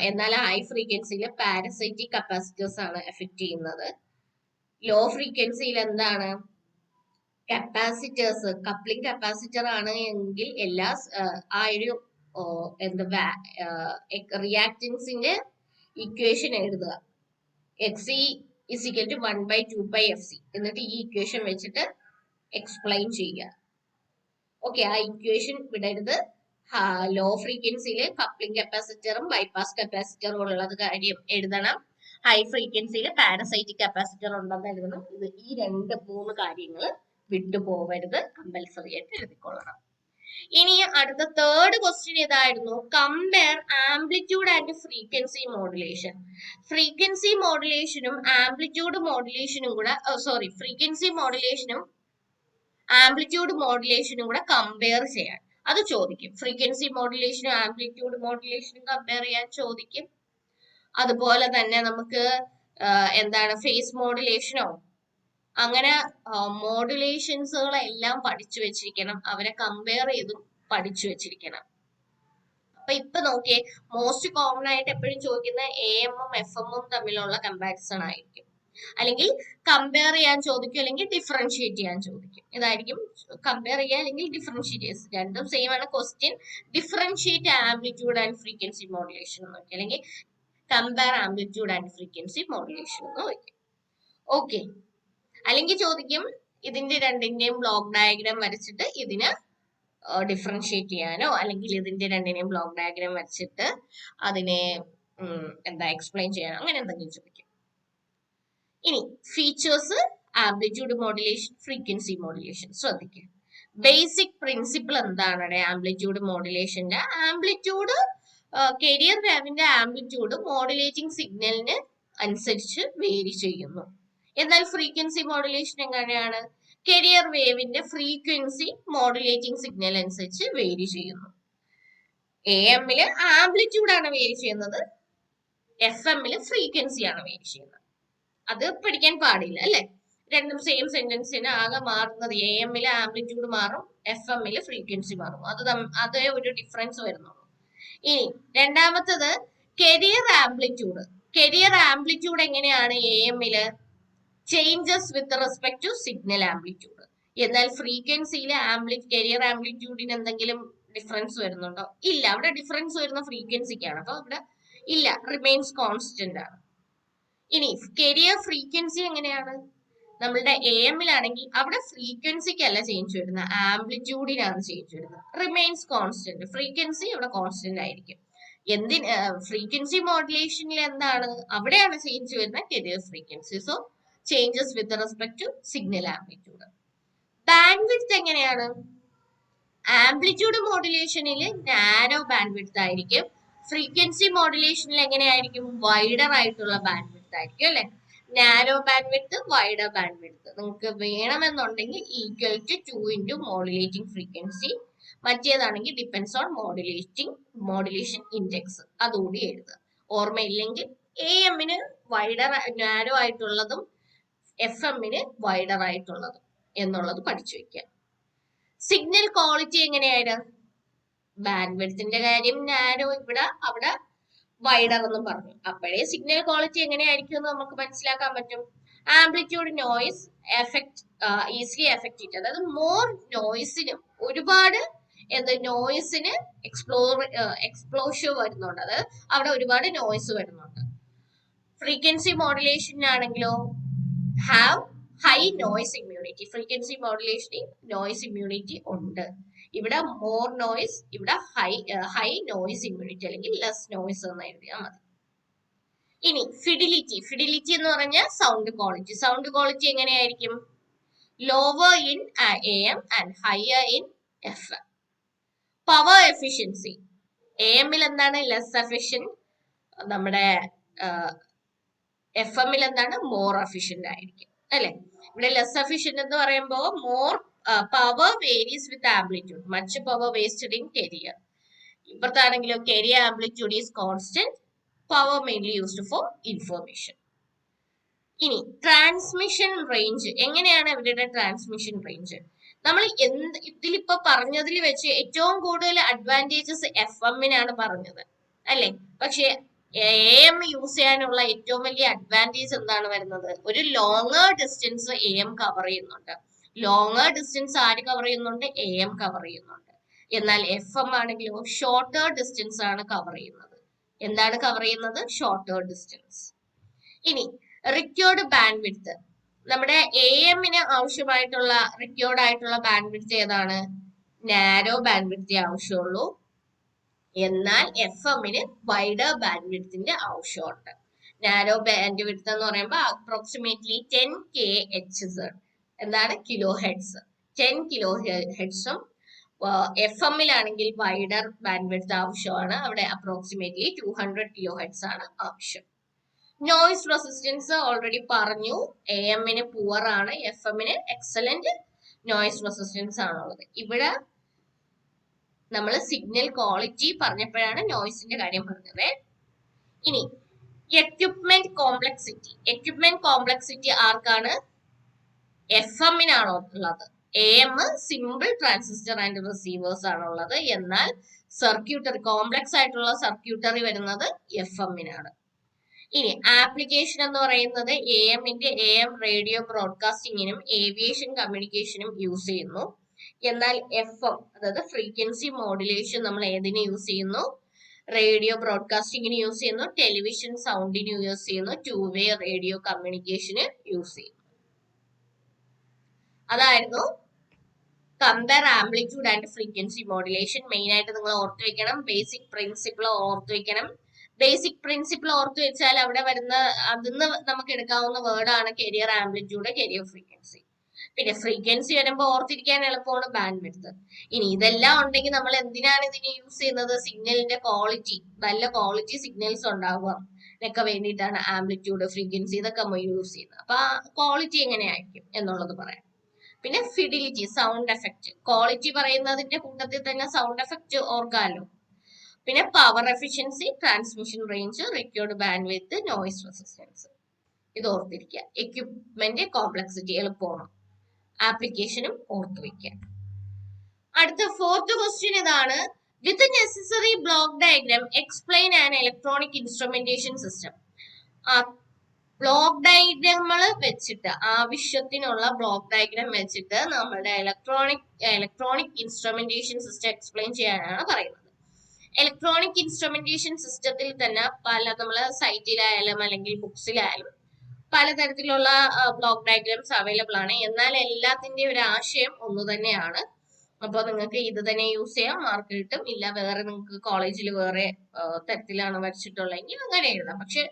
എന്നാൽ ഹൈ ഫ്രീക്വൻസിയിൽ പാരസൈറ്റിക് കപ്പാസിറ്റേഴ്സ് ആണ് എഫക്ട് ചെയ്യുന്നത്. ലോ ഫ്രീക്വൻസിയിൽ എന്താണ്? കപ്പാസിറ്റേഴ്സ്, കപ്ലിംഗ് കപ്പാസിറ്റർ ആണ് എങ്കിൽ എല്ലാ ആ ഒരു റിയാക്റ്റൻസിന്റെ ഇക്വേഷൻ എഴുതുക. XC = 1/2πfc എന്നിട്ട് ഈ ഇക്വേഷൻ വെച്ചിട്ട് എക്സ്പ്ലെയിൻ ചെയ്യുക. ഓക്കെ, ആ ഇക്വേഷൻ വിടരുത്. ലോ ഫ്രീക്വൻസിയിൽ കപ്ലിംഗ് കപ്പാസിറ്ററും ബൈപ്പാസ് കപ്പാസിറ്ററും ഉള്ളത് കാര്യം എഴുതണം. ഹൈ ഫ്രീക്വൻസിയിൽ പാരസൈറ്റിക് കപ്പാസിറ്റർ ഉണ്ടെന്ന് എഴുതണം. ഇത് ഈ 2-3 കാര്യങ്ങൾ വിട്ടുപോകരുത്, കമ്പൽസറി ആയിട്ട് എഴുതിക്കൊള്ളണം. ഇനി അടുത്ത തേർഡ് ക്വസ്റ്റ്യൻ ഇതായിരുന്നു, compare amplitude and frequency modulation. Frequency മോഡുലേഷനും ആംപ്ലിറ്റ്യൂഡ് മോഡുലേഷനും കൂടെ ഫ്രീക്വൻസി മോഡുലേഷനും ആംപ്ലിറ്റ്യൂഡ് മോഡുലേഷനും കൂടെ കമ്പയർ ചെയ്യാൻ അത് ചോദിക്കും. ഫ്രീക്വൻസി മോഡുലേഷനും ആംപ്ലിറ്റ്യൂഡ് മോഡുലേഷനും കമ്പയർ ചെയ്യാൻ ചോദിക്കും. അതുപോലെ തന്നെ നമുക്ക് എന്താണ് ഫേസ് മോഡുലേഷനോ അങ്ങനെ മോഡുലേഷൻസുകളെല്ലാം പഠിച്ചു വെച്ചിരിക്കണം, അവരെ കമ്പയർ ചെയ്തും പഠിച്ചു വെച്ചിരിക്കണം. അപ്പൊ ഇപ്പൊ നോക്കിയേ, മോസ്റ്റ് കോമൺ ആയിട്ട് എപ്പോഴും ചോദിക്കുന്ന AM-ഉം FM-ഉം തമ്മിലുള്ള കമ്പാരിസൺ ആയിരിക്കും. അല്ലെങ്കിൽ കമ്പയർ ചെയ്യാൻ ചോദിക്കും, അല്ലെങ്കിൽ ഡിഫറൻഷിയേറ്റ് ചെയ്യാൻ ചോദിക്കും. ഇതായിരിക്കും കമ്പയർ ചെയ്യുക അല്ലെങ്കിൽ ഡിഫറൻഷിയേറ്റ്. രണ്ടും സെയിം ആണ് question. Differentiate amplitude and frequency modulation എന്ന് നോക്കി, അല്ലെങ്കിൽ compare amplitude and frequency modulation എന്ന് നോക്കി. ഓക്കെ, അല്ലെങ്കിൽ ചോദിക്കും ഇതിന്റെ രണ്ടിന്റെയും ബ്ലോക്ക് ഡയഗ്രാം വരച്ചിട്ട് ഇതിന് ഡിഫറൻഷിയേറ്റ് ചെയ്യാനോ, അല്ലെങ്കിൽ ഇതിന്റെ രണ്ടിനെയും ബ്ലോക്ക് ഡയഗ്രാം വരച്ചിട്ട് അതിനെ എക്സ്പ്ലെയിൻ ചെയ്യാനോ, അങ്ങനെ എന്തെങ്കിലും ചോദിക്കും. ഇനി features amplitude modulation, frequency modulation ശ്രദ്ധിക്കുക. ബേസിക് പ്രിൻസിപ്പിൾ എന്താണ് ആംപ്ലിറ്റ്യൂഡ് മോഡുലേഷന്റെ? ആംപ്ലിറ്റ്യൂഡ് കരിയർ വേവിന്റെ ആംപ്ലിറ്റ്യൂഡ് മോഡുലേറ്റിംഗ് സിഗ്നലിന് അനുസരിച്ച് വേരി ചെയ്യുന്നു. എന്നാൽ ഫ്രീക്വൻസി മോഡുലേഷൻ എങ്ങനെയാണ്? കരിയർ വേവിന്റെ ഫ്രീക്വൻസി മോഡുലേറ്റിംഗ് സിഗ്നൽ അനുസരിച്ച് വേരി ചെയ്യുന്നു. AM-ല് ആംപ്ലിറ്റ്യൂഡ് ആണ് വേരി ചെയ്യുന്നത്, FM-ല് ഫ്രീക്വൻസി ആണ് വേരി ചെയ്യുന്നത്. അത് പഠിക്കാൻ പാടില്ല അല്ലെ? രണ്ടും സെയിം സെന്റൻസിന് ആകെ മാറുന്നത് AM-ല് ആംപ്ലിറ്റ്യൂഡ് മാറും, FM-ല് ഫ്രീക്വൻസി മാറും. അതേ ഒരു ഡിഫറൻസ് വരുന്നുള്ളൂ. ഇനി രണ്ടാമത്തത് കരിയർ ആംപ്ലിറ്റ്യൂഡ്. കരിയർ ആംപ്ലിറ്റ്യൂഡ് എങ്ങനെയാണ്? AM-ല് changes with respect to signal amplitude. എന്നാൽ ഫ്രീക്വൻസിയിലെ കരിയർ ആംപ്ലിറ്റ്യൂഡിന് എന്തെങ്കിലും ഡിഫറൻസ് വരുന്നുണ്ടോ? ഇല്ല. അവിടെ ഡിഫറൻസ് വരുന്ന ഫ്രീക്വൻസിക്കാണ്. അപ്പൊ അവിടെ ഇല്ല, റിമെയിൻസ് കോൺസ്റ്റന്റ് ആണ്. ഇനി കരിയർ ഫ്രീക്വൻസി എങ്ങനെയാണ്? നമ്മളുടെ AM-ലാണെങ്കിൽ അവിടെ ഫ്രീക്വൻസിക്കല്ല ചേഞ്ച് വരുന്നത്, ആംപ്ലിറ്റ്യൂഡിനാണ് ചേഞ്ച് വരുന്നത്. റിമെയിൻസ് കോൺസ്റ്റന്റ്, ഫ്രീക്വൻസി അവിടെ കോൺസ്റ്റന്റ് ആയിരിക്കും. ഫ്രീക്വൻസി മോഡുലേഷനിൽ എന്താണ്? അവിടെയാണ് ചേഞ്ച് വരുന്നത് carrier frequency. So changes with respect to signal amplitude. Bandwidth എങ്ങനെയാണ്? ആംപ്ലിറ്റ്യൂഡ് മോഡുലേഷനിൽ നാരോ ബാൻഡ്വിഡ്ത്ത് ആയിരിക്കും, ഫ്രീക്വൻസി മോഡുലേഷനിൽ എങ്ങനെയായിരിക്കും? വൈഡർ ആയിട്ടുള്ള ബാൻഡ്വിഡ്ത്ത് ആയിരിക്കും അല്ലെ? നാരോ ബാൻഡ്വിഡ്ത്ത്, വൈഡർ ബാൻഡ്വിഡ്ത്ത് നിങ്ങൾക്ക് വേണമെന്നുണ്ടെങ്കിൽ ഈക്വൽ ടു 2 × മോഡുലേറ്റിംഗ് ഫ്രീക്വൻസി, മറ്റേതാണെങ്കിൽ ഡിപ്പെൻസ് ഓൺ മോഡുലേഷൻ ഇൻഡെക്സ്, അതുകൂടി എഴുതുക. ഓർമ്മയില്ലെങ്കിൽ AM-ന് വൈഡർ നാരോ ആയിട്ടുള്ളതും FM-ന് വൈഡർ ആയിട്ടുള്ളതും എന്നുള്ളത് പഠിച്ചു വെക്കുക. സിഗ്നൽ ക്വാളിറ്റി എങ്ങനെയായിരുന്നു? ബാൻഡ്വിഡ്ത്തിന്റെ കാര്യം നാരോ അവിടെ വൈഡർ എന്ന് പറഞ്ഞു. അപ്പോഴേ സിഗ്നൽ ക്വാളിറ്റി എങ്ങനെയായിരിക്കും എന്ന് നമുക്ക് മനസ്സിലാക്കാൻ പറ്റും. ആംപ്ലിറ്റ്യൂഡ് നോയ്സ് ഈസിലി എഫക്ട് ചെയ്ത്, അതായത് മോർ നോയ്സിനും ഒരുപാട് നോയ്സിന് എക്സ്പ്ലോഷൻ വരുന്നുണ്ട്, അതായത് അവിടെ ഒരുപാട് നോയ്സ് വരുന്നുണ്ട്. ഫ്രീക്വൻസി മോഡുലേഷനാണെങ്കിലോ have high noise immunity. Frequency മോഡുലേഷനിൽ നോയ്സ് ഇമ്മ്യൂണിറ്റി ഉണ്ട്. ഇവിടെ മോർ നോയ്സ്, ഇവിടെ ഹൈ നോയ്സ് ഇമ്മ്യൂണിറ്റി അല്ലെങ്കിൽ ലെസ് നോയ്സ് എന്ന് എഴുതിയാൽ മതി. ഇനി ഫിഡിലിറ്റി എന്ന് പറഞ്ഞാൽ സൗണ്ട് ക്വാളിറ്റി. സൗണ്ട് ക്വാളിറ്റി എങ്ങനെയായിരിക്കും? Lower in AM and higher in FM. Power efficiency AM-ൽ എന്താണ്? Less efficient. നമ്മുടെ FM-ൽ എന്താണ്? മോർ എഫിഷ്യന്റ് ആയിരിക്കും അല്ലെ? ഇവിടെ ലെസ് എഫിഷ്യന്റ് എന്ന് പറയുമ്പോൾ more power varies with amplitude, much power wasted in carrier. ഇപ്പുറത്താണെങ്കിലോ carrier amplitude is constant, power mainly used for information. ഇനി ട്രാൻസ്മിഷൻ റേഞ്ച് എങ്ങനെയാണ്? ഇവരുടെ ട്രാൻസ്മിഷൻ റേഞ്ച് നമ്മൾ ഇതിലിപ്പോ പറഞ്ഞതിൽ വെച്ച് ഏറ്റവും കൂടുതൽ അഡ്വാൻറ്റേജസ് FM-നാണ് പറഞ്ഞത് അല്ലെ? പക്ഷെ AM യൂസ് ചെയ്യാനുള്ള ഏറ്റവും വലിയ അഡ്വാൻറ്റേജ് എന്താണ് വരുന്നത്? ഒരു ലോങ്ങർ ഡിസ്റ്റൻസ് AM കവർ ചെയ്യുന്നുണ്ട്. ലോങ്ങർ ഡിസ്റ്റൻസ് ആര് കവർ ചെയ്യുന്നുണ്ട്? AM കവർ ചെയ്യുന്നുണ്ട്. എന്നാൽ FM ആണെങ്കിലോ ഷോർട്ടർ ഡിസ്റ്റൻസ് ആണ് കവർ ചെയ്യുന്നത്. എന്താണ് കവർ ചെയ്യുന്നത്? Shorter distance. ഇനി റിക്വേർഡ് ബാൻഡ്വിഡ്ത്ത്, നമ്മുടെ AM-ന് ആവശ്യമായിട്ടുള്ള റിക്വേർഡ് ആയിട്ടുള്ള ബാൻഡ്വിഡ്ത്ത് ഏതാണ്? നാരോ ബാൻഡ്വിഡ്ത്തേ ആവശ്യമുള്ളൂ. എന്നാൽ FM-ന് വൈഡർ ബാൻഡ്വിഡ്ത്തിന്റെ ആവശ്യമുണ്ട്. നാരോ ബാൻഡ്വിഡ്ത്ത് എന്ന് പറയുമ്പോൾ അപ്രോക്സിമേറ്റ്ലി 10 kHz. എന്താണ് കിലോ ഹെഡ്സ്. 10 കിലോ ഹെഡ്സും FM-ലാണെങ്കിൽ വൈഡർ ബാൻഡ് വിഡ്ത്ത് ആവശ്യമാണ്. അവിടെ അപ്രോക്സിമേറ്റ്ലി 200 കിലോ ഹെഡ്സ് ആണ് ആവശ്യം. നോയ്സ് റെസിസ്റ്റൻസ് ഓൾറെഡി പറഞ്ഞു, AM-ന് പുവർ ആണ്, FM-ന് എക്സലന്റ് നോയ്സ് റെസിസ്റ്റൻസ് ആണുള്ളത്. ഇവിടെ നമ്മൾ സിഗ്നൽ ക്വാളിറ്റി പറഞ്ഞപ്പോഴാണ് നോയ്സിന്റെ കാര്യം പറഞ്ഞത്. ഇനി എക്യുപ്മെന്റ് കോംപ്ലക്സിറ്റി ആർക്കാണ്? FM-നാണോ ഉള്ളത്? AM simple transistor and receivers ആണുള്ളത്. എന്നാൽ സർക്യൂട്ടറി കോംപ്ലക്സ് ആയിട്ടുള്ള സർക്യൂട്ടറി വരുന്നത് FM-നാണ്. ഇനി ആപ്ലിക്കേഷൻ എന്ന് പറയുന്നത് AM റേഡിയോ ബ്രോഡ്കാസ്റ്റിംഗിനും ഏവിയേഷൻ കമ്മ്യൂണിക്കേഷനും യൂസ് ചെയ്യുന്നു. എന്നാൽ FM അതായത് ഫ്രീക്വൻസി മോഡുലേഷൻ നമ്മൾ ഏതിന് യൂസ് ചെയ്യുന്നു? റേഡിയോ ബ്രോഡ്കാസ്റ്റിംഗിന് യൂസ് ചെയ്യുന്നു, ടെലിവിഷൻ സൗണ്ടിന് യൂസ് ചെയ്യുന്നു, 2-വേ റേഡിയോ കമ്മ്യൂണിക്കേഷന് യൂസ് ചെയ്യുന്നു. അതായിരുന്നു compare amplitude and frequency modulation. Main ആയിട്ട് നിങ്ങൾ ഓർത്തു വെക്കണം, ബേസിക് പ്രിൻസിപ്പിൾ ഓർത്തു വെക്കണം. ബേസിക് പ്രിൻസിപ്പിൾ ഓർത്തു വെച്ചാൽ അവിടെ വരുന്ന അതിന്ന് നമുക്ക് എടുക്കാവുന്ന വേർഡാണ് കരിയർ ആംപ്ലിറ്റ്യൂഡ്, കരിയർ ഫ്രീക്വൻസി. പിന്നെ ഫ്രീക്വൻസി വരുമ്പോൾ ഓർത്തിരിക്കാൻ എളുപ്പമാണ് ബാൻഡ് വിഡ്ത്ത്. ഇനി ഇതെല്ലാം ഉണ്ടെങ്കിൽ നമ്മൾ എന്തിനാണ് ഇതിനെ യൂസ് ചെയ്യുന്നത്? സിഗ്നലിന്റെ ക്വാളിറ്റി, നല്ല ക്വാളിറ്റി സിഗ്നൽസ് ഉണ്ടാവുക ഒക്കെ വേണ്ടിയിട്ടാണ് ആംപ്ലിറ്റ്യൂഡ്, ഫ്രീക്വൻസി ഇതൊക്കെ നമ്മൾ യൂസ് ചെയ്യുന്നത്. അപ്പൊ ആ ക്വാളിറ്റി എങ്ങനെയായിരിക്കും എന്നുള്ളത് പറയാം. പിന്നെ ഫിഡിലിറ്റി, സൗണ്ട് എഫക്റ്റ്. ക്വാളിറ്റി പറയുന്നതിന്റെ കൂട്ടത്തിൽ തന്നെ സൗണ്ട് എഫക്റ്റ് ഓർക്കാമല്ലോ. പിന്നെ power efficiency, transmission range, required band width, noise resistance. ഇത് ഓർത്തിരിക്കുക. എക്യുപ്മെന്റ് കോംപ്ലക്സിറ്റി എളുപ്പമാണ്, ആപ്ലിക്കേഷനും ഓർത്തു വയ്ക്കുക. അടുത്ത 4th ക്വസ്റ്റ്യൻ ഇതാണ്. With necessary block diagram explain an electronic instrumentation system. Block ഡയഗ്രാമുകൾ വെച്ചിട്ട്, ആവശ്യത്തിനുള്ള ബ്ലോക്ക് ഡയഗ്രാം വെച്ചിട്ട് നമ്മുടെ ഇലക്ട്രോണിക് ഇൻസ്ട്രുമെന്റേഷൻ സിസ്റ്റം എക്സ്പ്ലെയിൻ ചെയ്യാനാണ് പറയുന്നത്. ഇലക്ട്രോണിക് ഇൻസ്ട്രുമെന്റേഷൻ സിസ്റ്റത്തിൽ തന്നെ പല നമ്മൾ സൈറ്റിലായാലും അല്ലെങ്കിൽ ബുക്സിലായാലും പലതരത്തിലുള്ള ബ്ലോക്ക് ഡയഗ്രാംസ് അവൈലബിൾ ആണ്. എന്നാൽ എല്ലാത്തിന്റെയും ഒരു ആശയം ഒന്നു തന്നെയാണ്. അപ്പോൾ നിങ്ങൾക്ക് ഇത് തന്നെ യൂസ് ചെയ്യാം, മാർക്ക് കിട്ടും. ഇല്ല വേറെ നിങ്ങൾക്ക് കോളേജിൽ വേറെ തരത്തിലാണ് വരച്ചിട്ടുള്ളതെങ്കിൽ അങ്ങനെ എഴുതാം. പക്ഷെ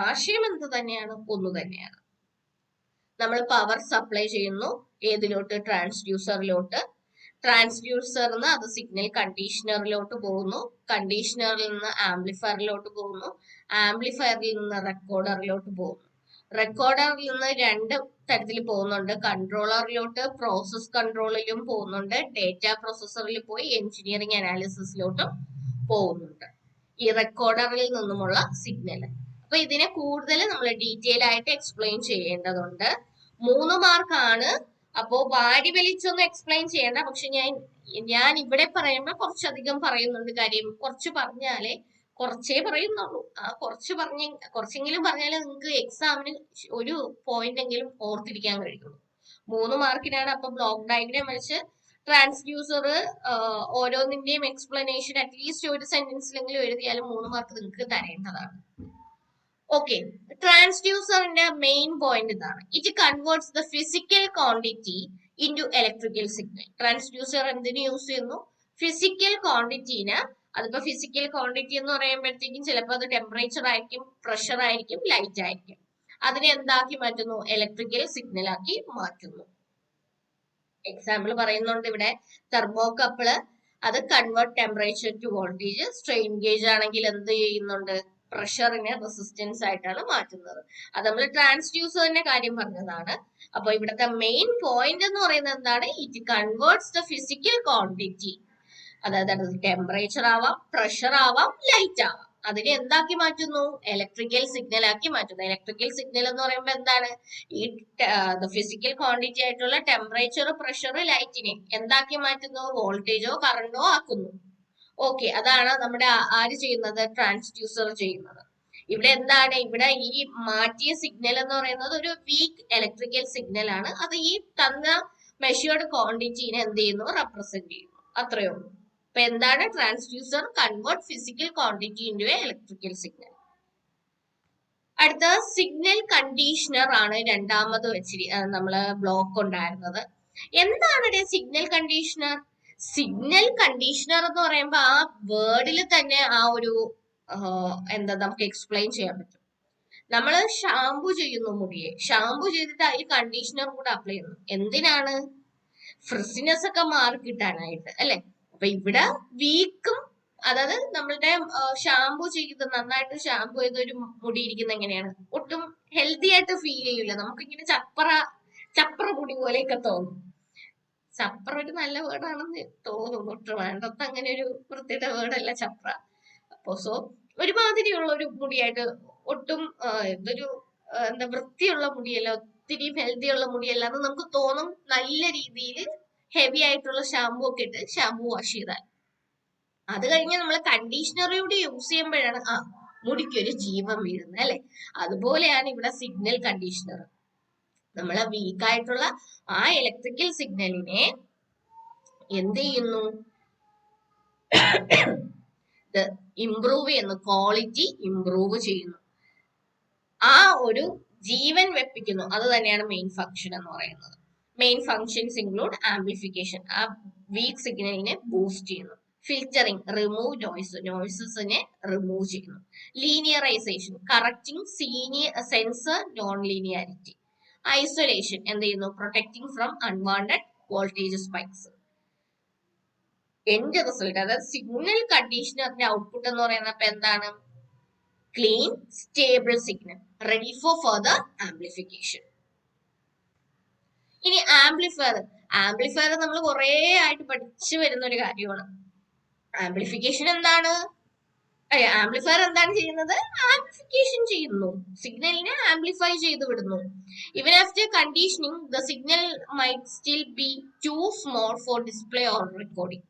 ആശയം എന്ത് തന്നെയാണ്? ഒന്നു തന്നെയാണ്. നമ്മൾ പവർ സപ്ലൈ ചെയ്യുന്നു ഏതിലോട്ട്? ട്രാൻസ്ഡ്യൂസറിലോട്ട്. ട്രാൻസ്ഡ്യൂസറിൽ നിന്ന് അത് സിഗ്നൽ കണ്ടീഷണറിലോട്ട് പോകുന്നു, കണ്ടീഷണറിൽ നിന്ന് ആംപ്ലിഫയറിലോട്ട് പോകുന്നു, ആംപ്ലിഫയറിൽ നിന്ന് റെക്കോർഡറിലോട്ട് പോകുന്നു. റെക്കോർഡറിൽ നിന്ന് 2 തരത്തിൽ പോകുന്നുണ്ട്, കൺട്രോളറിലോട്ട്, പ്രോസസ് കൺട്രോളിലും പോകുന്നുണ്ട്, ഡേറ്റ പ്രോസസറിൽ പോയി എഞ്ചിനീയറിംഗ് അനാലിസിസിലോട്ടും പോകുന്നുണ്ട് ഈ റെക്കോർഡറിൽ നിന്നുമുള്ള സിഗ്നൽ. അപ്പൊ ഇതിനെ കൂടുതൽ നമ്മൾ ഡീറ്റെയിൽ ആയിട്ട് എക്സ്പ്ലെയിൻ ചെയ്യേണ്ടതുണ്ട്. 3 മാർക്കാണ്. അപ്പോ വാരി വലിച്ചൊന്നും എക്സ്പ്ലെയിൻ ചെയ്യേണ്ട. പക്ഷെ ഞാൻ ഇവിടെ പറയുമ്പോൾ കുറച്ചധികം പറയുന്നുണ്ട്. കാര്യം കുറച്ച് പറഞ്ഞാലേ കുറച്ചേ പറയുന്നുള്ളൂ. ആ കുറച്ചെങ്കിലും പറഞ്ഞാലേ നിങ്ങൾക്ക് എക്സാമിന് ഒരു പോയിന്റ് എങ്കിലും ഓർത്തിരിക്കാൻ കഴിയുള്ളൂ. 3 മാർക്കിനാണ്. അപ്പൊ ബ്ലോക്ക് ഡയഗ്രാം വെച്ച് ട്രാൻസ്ഡ്യൂസർ ഓരോന്നിന്റെയും എക്സ്പ്ലനേഷൻ അറ്റ്ലീസ്റ്റ് ഒരു സെന്റൻസിലെങ്കിലും എഴുതിയാലും 3 മാർക്ക് നിങ്ങൾക്ക് തരേണ്ടതാണ്. ഓക്കെ, ട്രാൻസ്ഡ്യൂസറിന്റെ മെയിൻ പോയിന്റ് ഇതാണ്. It converts the physical quantity into electrical signal. Transducer എന്തിനു യൂസ് ചെയ്യുന്നു? ഫിസിക്കൽ ക്വാണ്ടിറ്റീനെ. അതിപ്പോ ഫിസിക്കൽ ക്വാണ്ടിറ്റി എന്ന് പറയുമ്പോഴത്തേക്കും ചിലപ്പോൾ അത് ടെമ്പറേച്ചർ ആയിരിക്കും, പ്രഷർ ആയിരിക്കും, ലൈറ്റ് ആയിരിക്കും. അതിനെ എന്താക്കി മാറ്റുന്നു? ഇലക്ട്രിക്കൽ സിഗ്നൽ ആക്കി മാറ്റുന്നു. എക്സാമ്പിൾ പറയുന്നുണ്ട് ഇവിടെ. തെർമോകപ്പിള്, അത് convert temperature to voltage. Strain gauge ആണെങ്കിൽ എന്ത് ചെയ്യുന്നുണ്ട്? പ്രഷറിനെ റെസിസ്റ്റൻസ് ആയിട്ടാണ് മാറ്റുന്നത്. അത് നമ്മൾ ട്രാൻസ്ഡ്യൂസറിന്റെ കാര്യം പറഞ്ഞതാണ്. അപ്പൊ ഇവിടുത്തെ മെയിൻ പോയിന്റ് എന്ന് പറയുന്നത് എന്താണ്? It converts the physical quantity, അതായത് ടെമ്പറേച്ചർ ആവാം, പ്രഷർ ആവാം, ലൈറ്റ് ആവാം, അതിനെ എന്താക്കി മാറ്റുന്നു? ഇലക്ട്രിക്കൽ സിഗ്നൽ ആക്കി മാറ്റുന്നു. ഇലക്ട്രിക്കൽ സിഗ്നൽ എന്ന് പറയുമ്പോൾ എന്താണ്? ഈ ഫിസിക്കൽ ക്വാണ്ടിറ്റി ആയിട്ടുള്ള ടെമ്പറേച്ചർ, പ്രഷർ, ലൈറ്റിനെ എന്താക്കി മാറ്റുന്നു? വോൾട്ടേജോ കറണ്ടോ ആക്കുന്നു. ഓക്കെ, അതാണ് നമ്മുടെ ആര് ചെയ്യുന്നത്? ട്രാൻസ്ഡ്യൂസർ ചെയ്യുന്നത്. ഇവിടെ എന്താണ്? ഇവിടെ ഈ മാറ്റിയ സിഗ്നൽ എന്ന് പറയുന്നത് ഒരു വീക്ക് ഇലക്ട്രിക്കൽ സിഗ്നൽ ആണ്. അത് ഈ തന്ന മെഷേർഡ് ക്വാണ്ടിറ്റീനെ എന്ത് ചെയ്യുന്നു? റെപ്രസെന്റ് ചെയ്യുന്നു. അത്രയേ ഉള്ളൂ. അപ്പൊ എന്താണ്? Transducer convert physical quantity into A electrical signal. അടുത്ത സിഗ്നൽ കണ്ടീഷണർ ആണ് രണ്ടാമത് നമ്മള് ബ്ലോക്ക് ഉണ്ടായിരുന്നത്. എന്താണ് സിഗ്നൽ കണ്ടീഷണർ? സിഗ്നൽ കണ്ടീഷണർ എന്ന് പറയുമ്പോൾ ആ വേർഡിൽ തന്നെ ആ ഒരു എന്താ നമുക്ക് എക്സ്പ്ലെയിൻ ചെയ്യാൻ പറ്റും. നമ്മൾ ഷാമ്പു ചെയ്യുന്നു മുടിയെ, ഷാമ്പു ചെയ്തിട്ട് അതിൽ കണ്ടീഷണർ കൂടെ അപ്ലൈ ചെയ്യുന്നു. എന്തിനാണ്? ഫ്രിസിനെസ് ഒക്കെ മാറി കിട്ടാനായിട്ട് അല്ലെ. അപ്പൊ ഇവിടെ വീക്കും, അതായത് നമ്മളുടെ ഷാമ്പു ചെയ്ത് നന്നായിട്ട് ഷാമ്പു ചെയ്ത ഒരു മുടി ഇരിക്കുന്ന എങ്ങനെയാണ്, ഒട്ടും ഹെൽത്തി ആയിട്ട് ഫീൽ ചെയ്യില്ല. നമുക്കിങ്ങനെ ചപ്ര മുടി പോലെയൊക്കെ തോന്നും. ചപ്ര ഒരു നല്ല വേർഡാണെന്ന് തോന്നുന്നു. ട്രിവാൻഡ്രത്ത് അങ്ങനെ ഒരു വൃത്തിയുടെ വേർഡല്ല ചപ്ര. അപ്പൊ സോ ഒരുമാതിരിയുള്ള ഒരു മുടിയായിട്ട്, ഒട്ടും എന്തൊരു എന്താ വൃത്തിയുള്ള മുടിയല്ല, ഒത്തിരി ഹെൽത്തി ഉള്ള മുടിയല്ല എന്ന് നമുക്ക് തോന്നും. നല്ല രീതിയിൽ ഹെവി ആയിട്ടുള്ള ഷാമ്പു ഒക്കെ ഇട്ട് ഷാമ്പു വാഷ് ചെയ്താൽ. അത് കഴിഞ്ഞ് നമ്മൾ കണ്ടീഷണർ കൂടി യൂസ് ചെയ്യുമ്പോഴാണ് മുടിക്ക് ഒരു ജീവൻ വീഴുന്നത് അല്ലെ. അതുപോലെയാണ് ഇവിടെ സിഗ്നൽ കണ്ടീഷണർ. നമ്മളെ വീക്കായിട്ടുള്ള ആ ഇലക്ട്രിക്കൽ സിഗ്നലിനെ എന്ത് ചെയ്യുന്നു, ഇംപ്രൂവ് ചെയ്യുന്നു, ക്വാളിറ്റി ഇംപ്രൂവ് ചെയ്യുന്നു, ആ ഒരു ജീവൻ വെപ്പിക്കുന്നു. അത് തന്നെയാണ് മെയിൻ ഫംഗ്ഷൻ എന്ന് പറയുന്നത്. മെയിൻ ഫംഗ്ഷൻസ് ഇൻക്ലൂഡ് ആംപ്ലിഫിക്കേഷൻ, ആ വീക്ക് സിഗ്നലിനെ ബൂസ്റ്റ് ചെയ്യുന്നു. ഫിൽറ്ററിംഗ്, റിമൂവ് നോയ്സസിനെ റിമൂവ് ചെയ്യുന്നു. Linearisation, correcting sensor non linearity. Isolation എന്ത് ചെയ്യുന്നു, protecting from unwanted voltage spikes. End result, അതായത് സിഗ്നൽ കണ്ടീഷണറിന്റെ ഔട്ട്പുട്ട് എന്ന് പറയുന്നത് എന്താണ്, clean stable signal ready for further amplification. ഇനി ആംപ്ലിഫയർ നമ്മൾ കുറെ ആയിട്ട് പഠിച്ചു വരുന്ന ഒരു കാര്യമാണ്. ആംപ്ലിഫിക്കേഷൻ എന്താണ്, ആംപ്ലിഫയർ എന്താണ് ചെയ്യുന്നത്, ആംപ്ലിഫിക്കേഷൻ ചെയ്യുന്നു, സിഗ്നലിനെ ആംപ്ലിഫൈ ചെയ്ത് വിടുന്നു. Even after conditioning, the signal might still be too small for display or recording.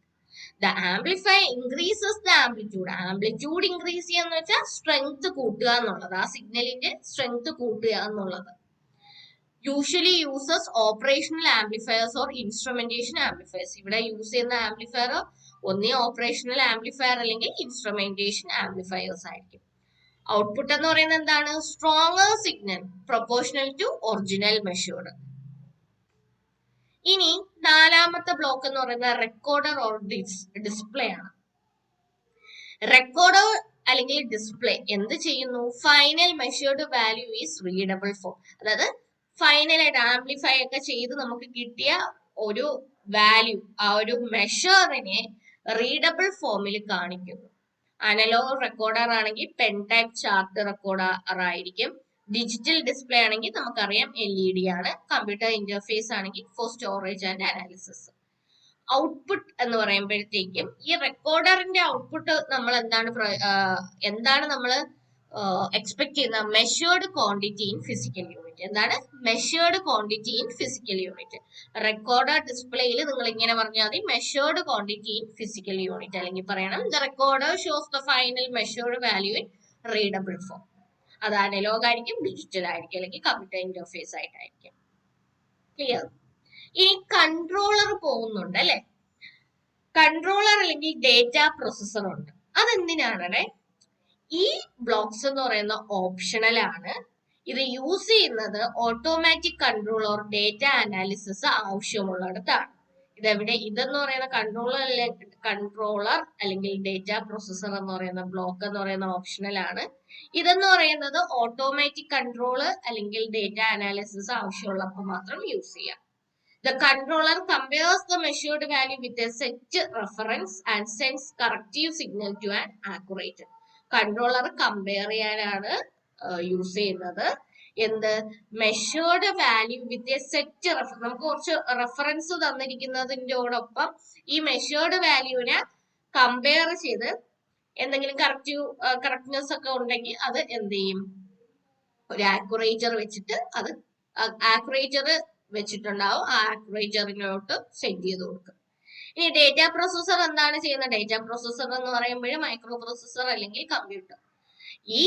The amplifier increases the amplitude. Amplitude increase ചെയ്യാന്ന് വെച്ചാൽ സ്ട്രെങ്ത് കൂട്ടുക എന്നുള്ളത്, ആ സിഗ്നലിന്റെ സ്ട്രെങ്ത് കൂട്ടുക എന്നുള്ളത്. Usually uses operational amplifiers or instrumentation amplifiers. ഇവിടെ യൂസ് ചെയ്യുന്ന ആംപ്ലിഫയർ ഒന്നേ ഓപ്പറേഷണൽ ആംപ്ലിഫയർ അല്ലെങ്കിൽ ഇൻസ്ട്രുമെന്റേഷൻ ആംപ്ലിഫയേഴ്സ് ആയിരിക്കും. ഔട്ട്പുട്ട് എന്ന് പറയുന്നത് എന്താണ്, stronger signal proportional to original measured. ഇനി നാലാമത്തെ ബ്ലോക്ക് എന്ന് പറയുന്നത് റെക്കോർഡർ ഓർ ഡിസ്പ്ലേ ആണ്. റെക്കോർഡർ അല്ലെങ്കിൽ ഡിസ്പ്ലേ എന്ത് ചെയ്യുന്നു, final measured value is readable form. അതായത് ഫൈനലായിട്ട് ആംപ്ലിഫൈ ഒക്കെ ചെയ്ത് നമുക്ക് കിട്ടിയ ഒരു വാല്യൂ, ആ ഒരു മെഷറിനെ റീഡബിൾ ഫോമിൽ കാണിക്കുന്നു. അനലോഗ് റെക്കോർഡർ ആണെങ്കിൽ പെൻ ടൈപ്പ് ചാർട്ട് റെക്കോർഡർ ആയിരിക്കും. ഡിജിറ്റൽ ഡിസ്പ്ലേ ആണെങ്കിൽ നമുക്കറിയാം LED ആണ്. കമ്പ്യൂട്ടർ ഇന്റർഫേസ് ആണെങ്കിൽ for storage and analysis. Output എന്ന് പറയുമ്പോഴത്തേക്കും ഈ റെക്കോർഡറിന്റെ ഔട്ട്പുട്ട് നമ്മൾ എന്താണ് നമ്മൾ എക്സ്പെക്ട് ചെയ്യുന്ന, measured quantity in physical unit. എന്താണ് measured quantity in physical unit. Recorder ഡിസ്പ്ലേയിൽ നിങ്ങൾ ഇങ്ങനെ പറഞ്ഞാൽ മതി, measured quantity in physical unit, അല്ലെങ്കിൽ പറയണം the recorder shows the final measured value in readable form. അത് അനലോഗ് ആയിരിക്കും, ഡിജിറ്റൽ ആയിരിക്കും, അല്ലെങ്കിൽ കമ്പ്യൂട്ടർ ഇന്റർഫേസ് ആയിട്ടായിരിക്കും. ക്ലിയർ? ഇനി കൺട്രോളർ പോകുന്നുണ്ട് അല്ലെ. കൺട്രോളർ അല്ലെങ്കിൽ ഡേറ്റ പ്രൊസസർ ഉണ്ട്. അതെന്തിനാണ്? ഈ ബ്ലോക്സ് എന്ന് പറയുന്ന ഓപ്ഷണൽ ആണ്. ഇത് യൂസ് ചെയ്യുന്നത് automatic control or data analysis ആവശ്യമുള്ളിടത്താണ്. ഇതെന്ന് പറയുന്ന കൺട്രോളർ അല്ലെങ്കിൽ ഡേറ്റ പ്രൊസസർ എന്ന് പറയുന്ന ബ്ലോക്ക് എന്ന് പറയുന്ന ഓപ്ഷണൽ ആണ്. ഇതെന്ന് പറയുന്നത് ഓട്ടോമാറ്റിക് കൺട്രോൾ അല്ലെങ്കിൽ ഡേറ്റ അനാലിസിസ് ആവശ്യമുള്ളപ്പോൾ മാത്രം യൂസ് ചെയ്യാം. The controller compares the measured value with a set reference and sends corrective signal to an accurate. Controller compare ചെയ്യാനാണ് യൂസ് ചെയ്യുന്നത്. എന്ത്, measured value with a set reference. നമുക്ക് കുറച്ച് റെഫറൻസ് തന്നിരിക്കുന്നതിൻ്റെയോടൊപ്പം ഈ മെഷേർഡ് വാല്യൂവിനെ കമ്പയർ ചെയ്ത് എന്തെങ്കിലും കറക്റ്റ്നെസ് ഒക്കെ ഉണ്ടെങ്കിൽ അത് എന്ത് ചെയ്യും, ഒരു ആക്യുറേറ്റർ വെച്ചിട്ട് അത് ആക്യുറേറ്റർ വെച്ചിട്ടുണ്ടാവും, ആ ആക്യുറേറ്ററിനോട്ട് സെറ്റ് ചെയ്ത് കൊടുക്കും. ഇനി ഡേറ്റ പ്രൊസസർ എന്താണ് ചെയ്യുന്നത്? ഡേറ്റ പ്രൊസസർ എന്ന് പറയുമ്പോൾ മൈക്രോ പ്രൊസസർ അല്ലെങ്കിൽ കമ്പ്യൂട്ടർ. ഈ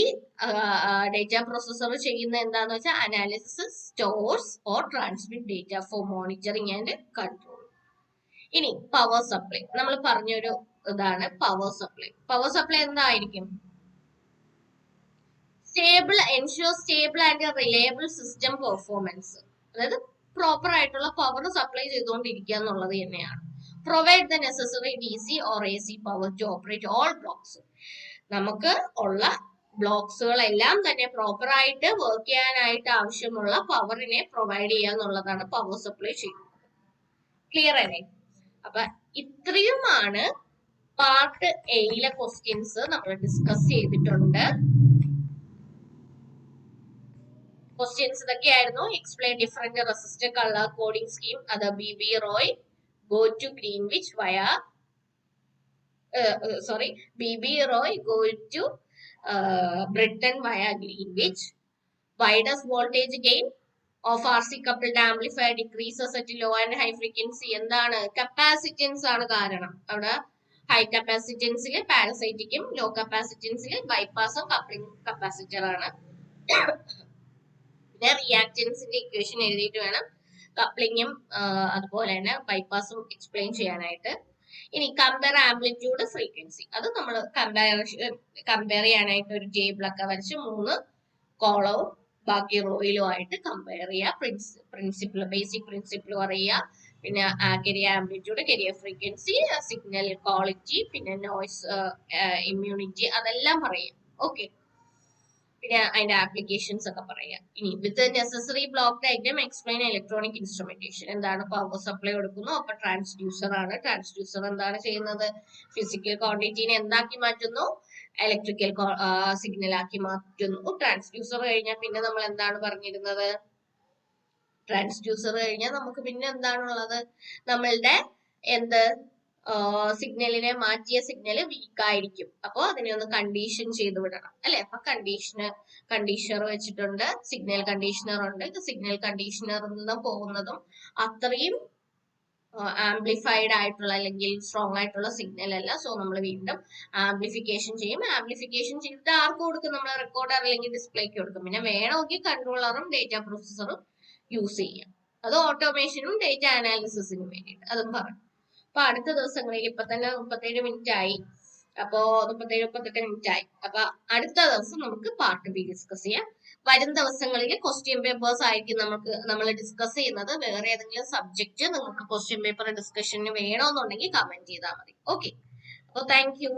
ഡേറ്റ പ്രൊസസർ ചെയ്യുന്ന എന്താന്ന് വെച്ചാൽ analysis, stores or transmit data for monitoring and control. ഇനി പവർ സപ്ലൈ, നമ്മൾ പറഞ്ഞൊരു ഇതാണ് പവർ സപ്ലൈ. പവർ സപ്ലൈ എന്തായിരിക്കും? ensure stable and reliable system performance. അതായത് പ്രോപ്പർ ആയിട്ടുള്ള പവർ സപ്ലൈ ചെയ്തുകൊണ്ടിരിക്കുക എന്നുള്ളത് തന്നെയാണ്. Provide the necessary DC or AC power to operate all blocks. നമുക്ക് ഉള്ള ബ്ലോക്സുകളെല്ലാം തന്നെ പ്രോപ്പർ ആയിട്ട് വർക്ക് ചെയ്യാനായിട്ട് ആവശ്യമുള്ള പവറിനെ പ്രൊവൈഡ് ചെയ്യുക എന്നുള്ളതാണ് പവർ സപ്ലൈ ചെയ്യുന്നത്. ക്ലിയർ അല്ലേ? അപ്പൊ ഇത്രയുമാണ് പാർട്ട് എയിലെ ക്വസ്റ്റ്യൻസ് നമ്മൾ ഡിസ്കസ് ചെയ്തിട്ടുണ്ട്. ക്വസ്റ്റ്യൻസ് ഇതൊക്കെയായിരുന്നു. Explain different resistor colour coding scheme, അത് BB Roy, go to Greenwich via BB Roy go to Britain via Greenwich. Why does voltage gain of RC coupled amplifier decreases at low and high frequency? എന്താണ്? കപ്പാസിറ്റൻസ് ആണ് കാരണം. അവിടെ ഹൈ കപ്പാസിറ്റൻസിൽ പാരസൈറ്റിക്കും ലോ കപ്പാസിറ്റൻസിൽ ബൈപ്പാസും കപ്ലിംഗ് കപ്പാസിറ്റർ ആണ്. പിന്നെ റിയാക്റ്റൻസിന്റെ ഇക്വേഷൻ എഴുതിയിട്ട് വേണം കപ്ലിങ്ങും അതുപോലെ തന്നെ ബൈപ്പാസും എക്സ്പ്ലെയിൻ ചെയ്യാനായിട്ട്. ഇനി കമ്പയർ ആംപ്ലിറ്റ്യൂഡ് ഫ്രീക്വൻസി, അത് നമ്മൾ കമ്പയർ ചെയ്യാനായിട്ട് ഒരു ടേബിൾ ഒക്കെ വരച്ച് 3 കോളവും ബാക്കി റോയിലും ആയിട്ട് കമ്പയർ ചെയ്യുക. പ്രിൻസിപ്പിൾ ബേസിക് പ്രിൻസിപ്പിൾ പറയുക, പിന്നെ carrier amplitude, carrier frequency, signal quality, പിന്നെ നോയ്സ് ഇമ്മ്യൂണിറ്റി, അതെല്ലാം പറയുക. ഓക്കെ, പിന്നെ അതിന്റെ ആപ്ലിക്കേഷൻസ് ഒക്കെ പറയാം. ഇനി with necessary block diagram explain electronic instrumentation. എന്താണ്? പവർ സപ്ലൈ കൊടുക്കുന്നു, അപ്പൊ ട്രാൻസ്ഡ്യൂസർ ആണ്. ട്രാൻസ്ഡ്യൂസർ എന്താണ് ചെയ്യുന്നത്? ഫിസിക്കൽ ക്വാണ്ടിറ്റീനെ എന്താക്കി മാറ്റുന്നു? ഇലക്ട്രിക്കൽ സിഗ്നൽ ആക്കി മാറ്റുന്നു. ട്രാൻസ്ഡ്യൂസർ കഴിഞ്ഞാൽ പിന്നെ നമ്മൾ എന്താണ് പറഞ്ഞിരുന്നത്? ട്രാൻസ്ഡ്യൂസർ കഴിഞ്ഞാൽ നമുക്ക് പിന്നെ എന്താണുള്ളത്? നമ്മളുടെ സിഗ്നലിനെ മാറ്റിയ സിഗ്നൽ വീക്ക് ആയിരിക്കും. അപ്പൊ അതിനെ ഒന്ന് കണ്ടീഷൻ ചെയ്ത് വിടണം അല്ലെ? അപ്പൊ കണ്ടീഷണർ വെച്ചിട്ടുണ്ട്, സിഗ്നൽ കണ്ടീഷണർ ഉണ്ട്. സിഗ്നൽ കണ്ടീഷണറിൽ നിന്ന് പോകുന്നതും അത്രയും ആംപ്ലിഫൈഡ് ആയിട്ടുള്ള അല്ലെങ്കിൽ സ്ട്രോങ് ആയിട്ടുള്ള സിഗ്നൽ അല്ല. സോ നമ്മൾ വീണ്ടും ആംപ്ലിഫിക്കേഷൻ ചെയ്യും. ആംപ്ലിഫിക്കേഷൻ ചെയ്തിട്ട് ആർക്ക് കൊടുക്കും? നമ്മൾ റെക്കോർഡർ അല്ലെങ്കിൽ ഡിസ്പ്ലേക്ക് കൊടുക്കും. പിന്നെ വേണമെങ്കിൽ കൺട്രോളറും ഡേറ്റ പ്രോസസ്സറും യൂസ് ചെയ്യാം. അത് ഓട്ടോമേഷനും ഡേറ്റ അനാലിസിസിനും വേണ്ടിയിട്ട്. അതും പറഞ്ഞു. അപ്പൊ അടുത്ത ദിവസങ്ങളിൽ ഇപ്പൊ തന്നെ 37 മിനിറ്റ് ആയി. അപ്പോ 37-38 മിനിറ്റ് ആയി. അപ്പൊ അടുത്ത ദിവസം നമുക്ക് പാർട്ട് ബി ഡിസ്കസ് ചെയ്യാം. വരും ദിവസങ്ങളിൽ ക്വസ്റ്റ്യൻ പേപ്പേഴ്സ് ആയിരിക്കും നമ്മൾ ഡിസ്കസ് ചെയ്യുന്നത്. വേറെ ഏതെങ്കിലും സബ്ജക്ട് നിങ്ങൾക്ക് ക്വസ്റ്റ്യൻ പേപ്പർ ഡിസ്കഷന് വേണമെന്നുണ്ടെങ്കിൽ കമന്റ് ചെയ്താൽ മതി. ഓക്കെ, അപ്പോൾ താങ്ക് യു.